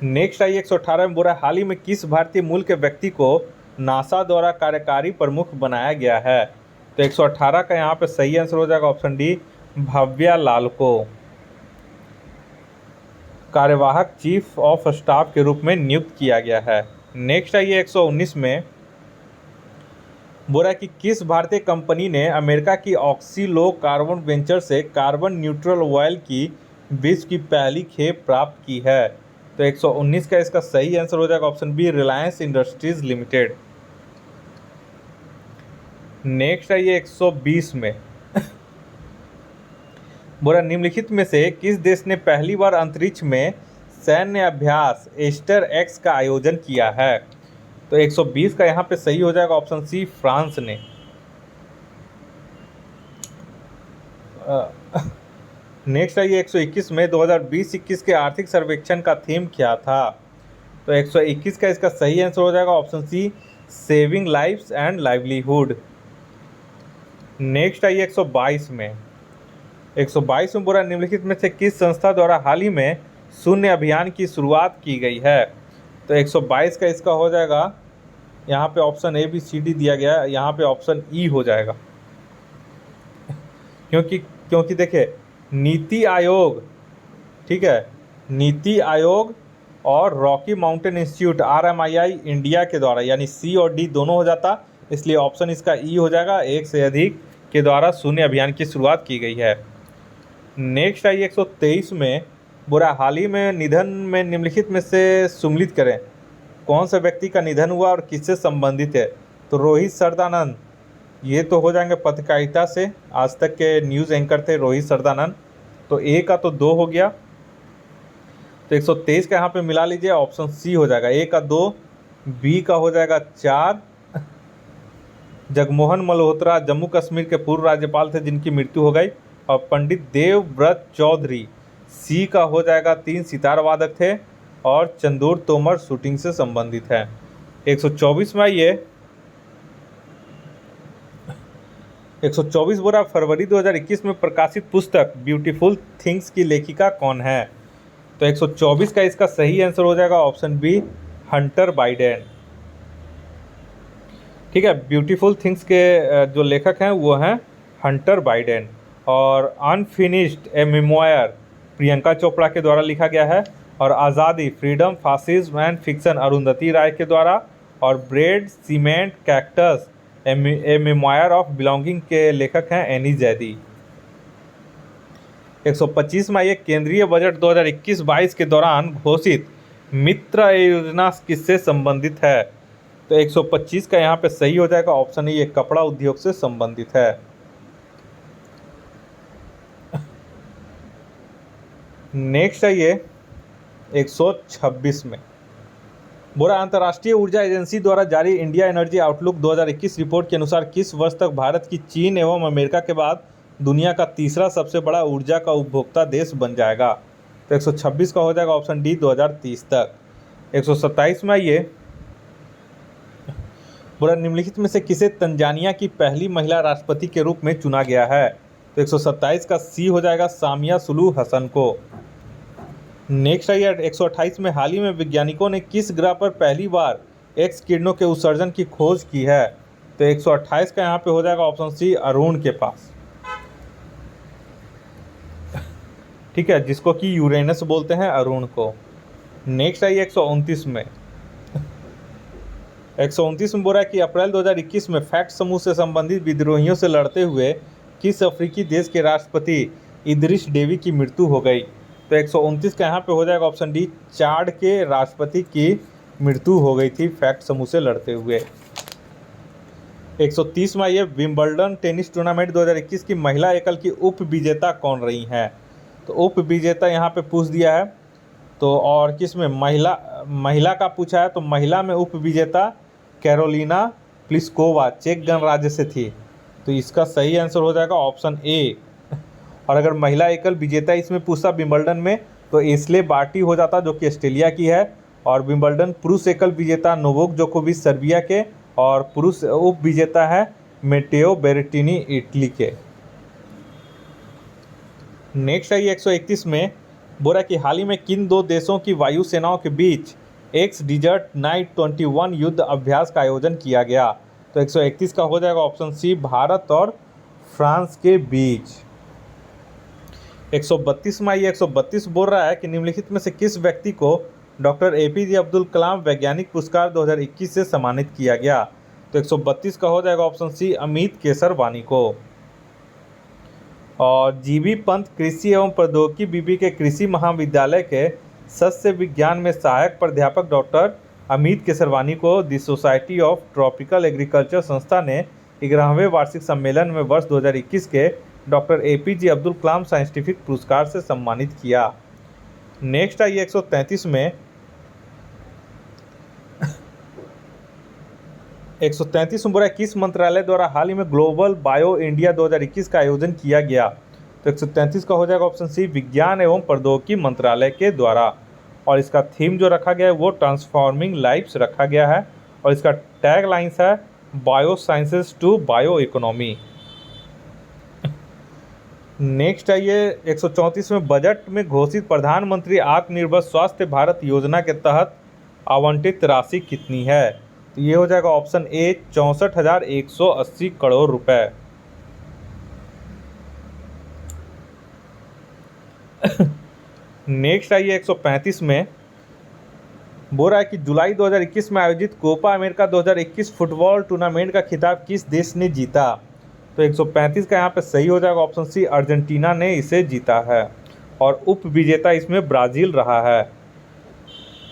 नेक्स्ट आई 118 में बोला हाल ही में किस भारतीय मूल के व्यक्ति को नासा द्वारा कार्यकारी प्रमुख बनाया गया है? तो 118 का यहाँ पे सही आंसर हो जाएगा ऑप्शन डी, भव्या लाल को कार्यवाहक चीफ ऑफ स्टाफ के रूप में नियुक्त किया गया है। नेक्स्ट है ये 119 में बोला कि किस भारतीय कंपनी ने अमेरिका की ऑक्सीलो कार्बन वेंचर से कार्बन न्यूट्रल ऑयल की विश्व की पहली खेप प्राप्त की है? तो 119 का इसका सही आंसर हो जाएगा option B, Reliance industries limited. Next है ये 120 में बोला निम्नलिखित में से किस देश ने पहली बार अंतरिक्ष में सैन्य अभ्यास एस्टर एक्स का आयोजन किया है? तो 120 का यहाँ पे सही हो जाएगा ऑप्शन सी, फ्रांस ने। नेक्स्ट है ये 121 में 2020-21 के आर्थिक सर्वेक्षण का थीम क्या था? तो 121 का इसका सही आंसर हो जाएगा option C, saving lives and livelihood. Next है ये 122 में 122 में बोला निम्नलिखित में से किस संस्था द्वारा हाल ही में शून्य अभियान की शुरुआत की गई है? तो 122 का इसका हो जाएगा यहाँ पे option A B C D दिया गया है, यहाँ पे ऑप्शन ई हो जाएगा क्योंकि देखिए नीति आयोग, ठीक है, नीति आयोग और Rocky mountain institute RMII India के द्वारा, यानी सी और डी दोनों हो जाता, इसलिए ऑप्शन इसका ई हो जाएगा, एक से अधिक के द्वारा शून्य अभियान की शुरुआत की गई है। नेक्स्ट आई 123 में बुरा हाल ही में निधन में निम्नलिखित में से सुम्मिलित करें, कौन सा व्यक्ति का निधन हुआ और किससे संबंधित है? तो रोहित सरदानंद, ये तो हो जाएंगे पत्रकारिता से, आज तक के न्यूज़ एंकर थे रोहित सरदानंद, तो ए का तो 2 हो गया, तो 123 का यहाँ पे मिला लीजिए, ऑप्शन सी हो जाएगा, ए का 2, बी का हो जाएगा 4, जगमोहन मल्होत्रा जम्मू कश्मीर के पूर्व राज्यपाल थे जिनकी मृत्यु हो गई, और पंडित देवव्रत चौधरी, सी का हो जाएगा 3 सितार वादक थे, और चंदूर तोमर शूटिंग से संबंधित है। 124 में आइए 124 बोरा फरवरी 2021 में प्रकाशित पुस्तक ब्यूटीफुल थिंग्स की लेखिका कौन है? तो 124 का इसका सही आंसर हो जाएगा ऑप्शन बी, हंटर बाइडेन। ठीक है, ब्यूटीफुल थिंग्स के जो लेखक हैं वो हैं हंटर बाइडेन, और unfinished a memoir Priyanka Chopra के द्वारा लिखा गया है, और Azadi freedom fascism and fiction Arundhati Roy के द्वारा, और bread cement cactus a memoir of belonging के लेखक हैं एनी जैदी। 125 में ये केंद्रीय बजट 2021-22 के दौरान घोषित मित्र योजना किससे संबंधित है? तो 125 का यहाँ पे सही हो जाएगा ऑप्शन ये कपड़ा उद्योग से संबंधित है। नेक्स्ट है ये 126 में बोरा अंतर्राष्ट्रीय ऊर्जा एजेंसी द्वारा जारी इंडिया एनर्जी आउटलुक 2021 रिपोर्ट के अनुसार किस वर्ष तक भारत की चीन एवं अमेरिका के बाद दुनिया का तीसरा सबसे बड़ा ऊर्जा का उपभोक्ता देश बन जाएगा? तो 126 का हो जाएगा ऑप्शन डी, 2030 तक। 127 में ये बोरा निम्नलिखित में से किसे तंजानिया की पहली महिला राष्ट्रपति के रूप में चुना गया है? तो 127 का सी हो जाएगा सामिया सुलूह हसन को। नेक्स्ट है 128 में हाल ही में वैज्ञानिकों ने किस ग्रह पर पहली बार एक्स किरणों के उत्सर्जन की खोज की है? तो 128 का यहाँ पे हो जाएगा ऑप्शन सी अरुण के पास, ठीक है, जिसको कि यूरेनस बोलते हैं अरुण को। नेक्स्ट है 129 में 129 में बोल रहा है कि अप्रैल 2021 में फैक्ट समूह से संबंधित विद्रोहियों से लड़ते हुए किस अफ्रीकी देश के राष्ट्रपति इदरिस डेबी की मृत्यु हो गई? तो 129 का यहाँ पे हो जाएगा ऑप्शन डी, चाड के राष्ट्रपति की मृत्यु हो गई थी फैक्ट समूह से लड़ते हुए। 130 में ये विंबलडन टेनिस टूर्नामेंट 2021 की महिला एकल की उप विजेता कौन रही हैं? तो उप विजेता यहाँ पे पूछ दिया है, तो और किस में महिला का पूछा है, तो महिला में उप विजेता कैरोलिना प्लिस्कोवा चेक गणराज्य से थी। तो इसका सही आंसर हो जाएगा ऑप्शन ए। और अगर महिला एकल विजेता इसमें पूछता विंबलडन में, तो एस्ले बार्टी हो जाता जो कि ऑस्ट्रेलिया की है, और विंबलडन पुरुष एकल विजेता नोवाक जोकोविच सर्बिया के, और पुरुष उप विजेता है मेटेओ बेरेटिनी इटली के। नेक्स्ट है 131 में बोला कि हाल ही में किन दो देशों की वायुसेनाओं के बीच एक्स डिजर्ट नाइट 21 युद्ध अभ्यास का आयोजन किया गया? तो 131 का हो जाएगा ऑप्शन सी भारत और फ्रांस के बीच। 132 में ये 132 बोल रहा है कि निम्नलिखित में से किस व्यक्ति को डॉक्टर एपीजे अब्दुल कलाम वैज्ञानिक पुरस्कार 2021 से सम्मानित किया गया? तो 132 का हो जाएगा ऑप्शन सी अमित केसरवानी को। और जीबी पंत कृषि एवं प्रौद्योगिकी बीबी के कृषि महाविद्यालय के सस्य विज्ञान में सहायक प्राध्यापक डॉक्टर अमित केसरवानी को the society of tropical agriculture संस्था ने 11वें वार्षिक सम्मेलन में वर्ष 2021 के doctor APJ Abdul Kalam scientific पुरस्कार से सम्मानित किया। नेक्स्ट है 133 में 133 में बोला किस मंत्रालय द्वारा हाल ही में ग्लोबल बायो इंडिया 2021 का आयोजन किया गया? तो 133 का हो जाएगा ऑप्शन सी विज्ञान एवं प्रौद्योगिकी मंत्रालय के द्वारा। और इसका थीम जो रखा गया है वो ट्रांसफॉर्मिंग लाइफ्स रखा गया है, और इसका टैग लाइन्स है bio sciences to bio economy. Next है ये 134 में बजट में घोषित प्रधानमंत्री आत्मनिर्भर स्वास्थ्य भारत योजना के तहत आवंटित राशि कितनी है? तो ये हो जाएगा ऑप्शन ए 64,180 करोड़ रुपए। नेक्स्ट आइए 135 में बोल रहा है कि जुलाई 2021 में आयोजित कोपा अमेरिका 2021 फुटबॉल टूर्नामेंट का खिताब किस देश ने जीता? तो 135 का यहाँ पे सही हो जाएगा ऑप्शन सी अर्जेंटीना ने इसे जीता है, और उप विजेता इसमें ब्राज़ील रहा है।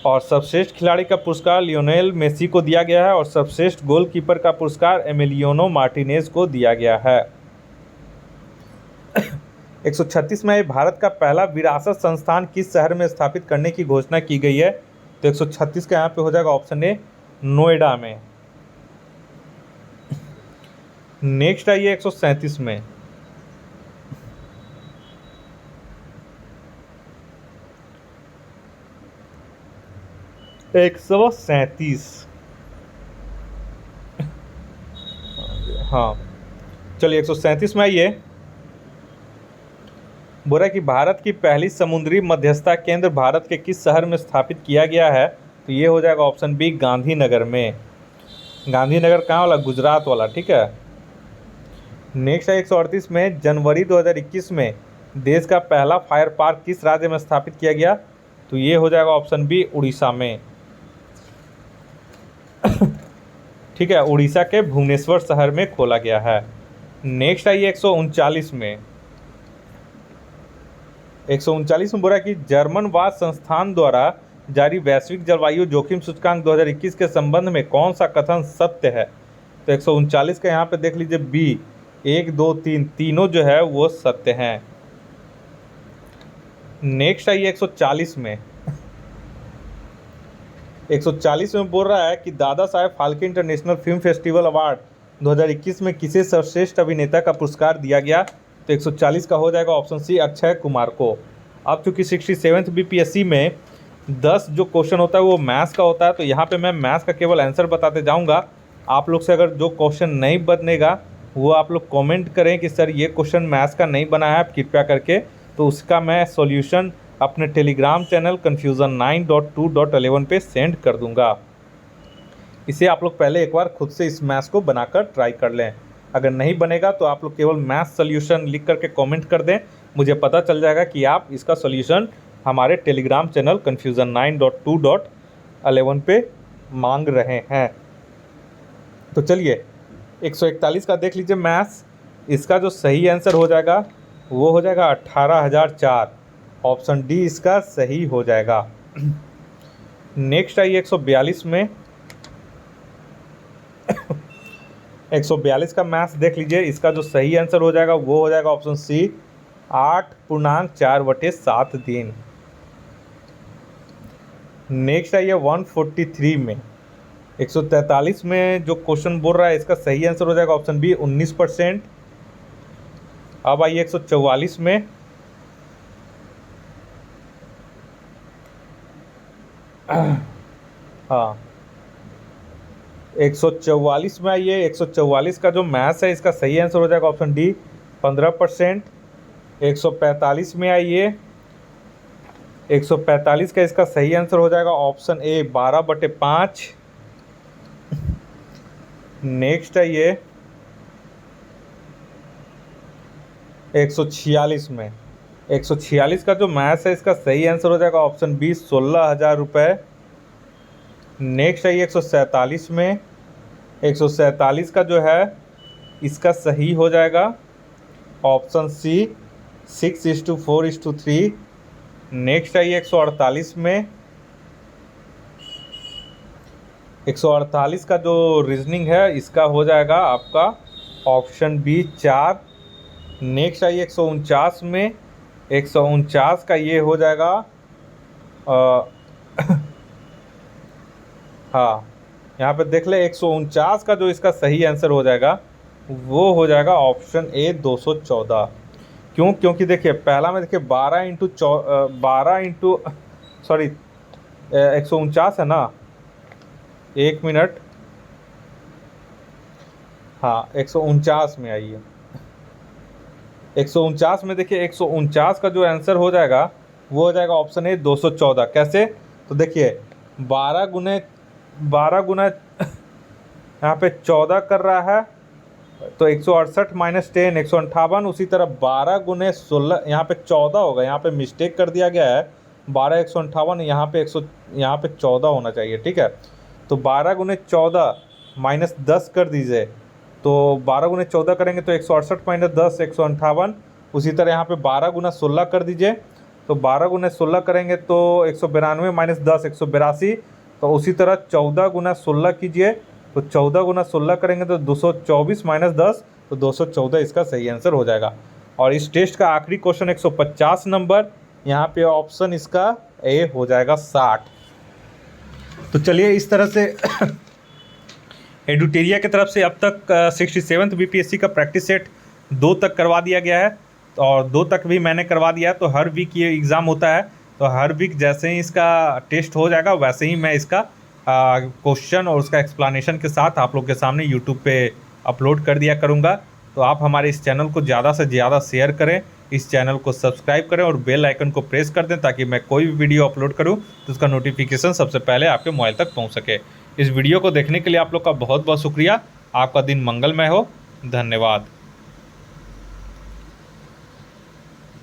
और सर्वश्रेष्ठ खिलाड़ी का पुरस्कार लियोनेल मेसी को दिया गया है, और सर्वश्रेष्ठ गोलकीपर का पुरस्कार एमिलियानो मार्टिनेज को दिया गया है। 136 में भारत का पहला विरासत संस्थान किस शहर में स्थापित करने की घोषणा की गई है? तो 136 का यहाँ पे हो जाएगा ऑप्शन ए नोएडा में। नेक्स्ट आइए 137 में 137, हाँ चलिए 137 में आइए। बोल रहा है कि भारत की पहली समुद्री मध्यस्थता केंद्र भारत के किस शहर में स्थापित किया गया है? तो ये हो जाएगा ऑप्शन बी गांधीनगर में। गांधीनगर कहाँ वाला? गुजरात वाला, ठीक है। नेक्स्ट है 138 में जनवरी 2021 में देश का पहला फायर पार्क किस राज्य में स्थापित किया गया? तो ये हो जाएगा ऑप्शन बी उड़ीसा में, ठीक है, उड़ीसा के भुवनेश्वर शहर में खोला गया है। नेक्स्ट है 139 में 139 में बोला कि जर्मन वाद संस्थान द्वारा जारी वैश्विक जलवायु जोखिम सूचकांक 2021 के संबंध में कौन सा कथन सत्य है? तो 139 का यहाँ पे देख लीजिए बी 1, 2, 3 तीनों जो है वो सत्य हैं। नेक्स्ट है 140 में 140 में बोल रहा है कि Dada Saheb Phalke international film festival award 2021 में किसे सर्वश्रेष्ठ अभिनेता का पुरस्कार दिया गया? तो 140 का हो जाएगा ऑप्शन सी अक्षय कुमार को। अब चूंकि 67th बीपीएससी में 10 जो क्वेश्चन होता है वो मैथ्स का होता है, तो यहाँ पे मैं मैथ्स का केवल आंसर बताते जाऊँगा। आप लोग से अगर जो क्वेश्चन नहीं बनेगा वो आप लोग कमेंट करें कि सर ये क्वेश्चन मैथ्स का नहीं बना है आप कृपया करके, तो उसका मैं सॉल्यूशन अपने टेलीग्राम चैनल confusion9.2.11 पे सेंड कर दूंगा। इसे आप लोग पहले एक बार खुद से इस मैथ्स को बनाकर ट्राई कर लें। अगर नहीं बनेगा तो आप लोग केवल मैथ्स सॉल्यूशन लिख करके कमेंट कर दें, मुझे पता चल जाएगा कि आप इसका सॉल्यूशन हमारे टेलीग्राम चैनल confusion9.2.11 पे मांग रहे हैं। तो चलिए 141 का देख लीजिए मैथ्स। इसका जो सही आंसर हो जाएगा वो हो जाएगा 18,004। ऑप्शन डी इसका सही हो जाएगा। नेक्स्ट आइए 142 में। 142 का मैथ्स देख लीजिए। इसका जो सही आंसर हो जाएगा वो हो जाएगा ऑप्शन सी 8.4/7 दिन। नेक्स्ट आइए 143 में। 143 में जो क्वेश्चन बोल रहा है इसका सही आंसर हो जाएगा ऑप्शन बी 19%। अब आइए 144 में। हाँ 144 में आइए। 144 का जो मैथ्स है इसका सही आंसर हो जाएगा ऑप्शन डी 15%। 145 में आइए। 145 का इसका सही आंसर हो जाएगा ऑप्शन ए 12/5। नेक्स्ट आइए 146 में। 146 का जो मैथ्स है इसका सही आंसर हो जाएगा ऑप्शन बी 16,000 रुपये। नेक्स्ट आइए 147 में। 147 का जो है इसका सही हो जाएगा ऑप्शन सी 6:4:3। नेक्स्ट आइए 148 में। 148 का जो रीजनिंग है इसका हो जाएगा आपका ऑप्शन बी 4। नेक्स्ट आइए 149 में। 149 का ये हो जाएगा हाँ यहाँ पे देख ले 149 का जो इसका सही आंसर हो जाएगा वो हो जाएगा ऑप्शन ए 214। क्यों? क्योंकि देखिए पहला में देखिए 149 है ना, एक मिनट। हाँ 149 में आइए। 149 में देखिए 149 का जो आंसर हो जाएगा वो हो जाएगा ऑप्शन ए 214। कैसे? तो देखिए 12 गुना यहाँ पे 14 कर रहा है तो 168 - 10 158। उसी तरह 12 गुने 16 यहाँ पे 14 होगा, यहाँ पे मिस्टेक कर दिया गया है 12 158, यहाँ पे 14 होना चाहिए। ठीक है, तो 12 गुने 14 - 10 कर दीजिए। तो 12 गुने 14 करेंगे तो 168 - 10 158। उसी तरह यहाँ पे 12 गुना 16 कर दीजिए। तो 12 गुने 16 करेंगे तो 192 - 10 182। तो उसी तरह 14 गुना 16 कीजिए। तो 14 गुना 16 करेंगे तो 224 - 10 तो 214 इसका सही आंसर हो जाएगा। और इस टेस्ट का आखिरी क्वेश्चन 150 नंबर, यहाँ पे ऑप्शन इसका ए हो जाएगा 60। तो चलिए इस तरह से एडुटेरिया की तरफ से अब तक 67th बीपीएससी का प्रैक्टिस सेट 2 तक करवा दिया गया है और 2 तक भी मैंने करवा दिया है। तो हर वीक ये एग्ज़ाम होता है, तो हर वीक जैसे ही इसका टेस्ट हो जाएगा वैसे ही मैं इसका क्वेश्चन और उसका एक्सप्लेनेशन के साथ आप लोग के सामने यूट्यूब पे अपलोड कर दिया करूँगा। तो आप हमारे इस चैनल को ज़्यादा से ज़्यादा शेयर करें, इस चैनल को सब्सक्राइब करें और बेल आइकन को प्रेस कर दें ताकि मैं कोई भी वीडियो अपलोड करूं तो उसका नोटिफिकेशन सबसे पहले आपके मोबाइल तक पहुंच सके। इस वीडियो को देखने के लिए आप लोग का बहुत बहुत शुक्रिया। आपका दिन मंगलमय हो। धन्यवाद।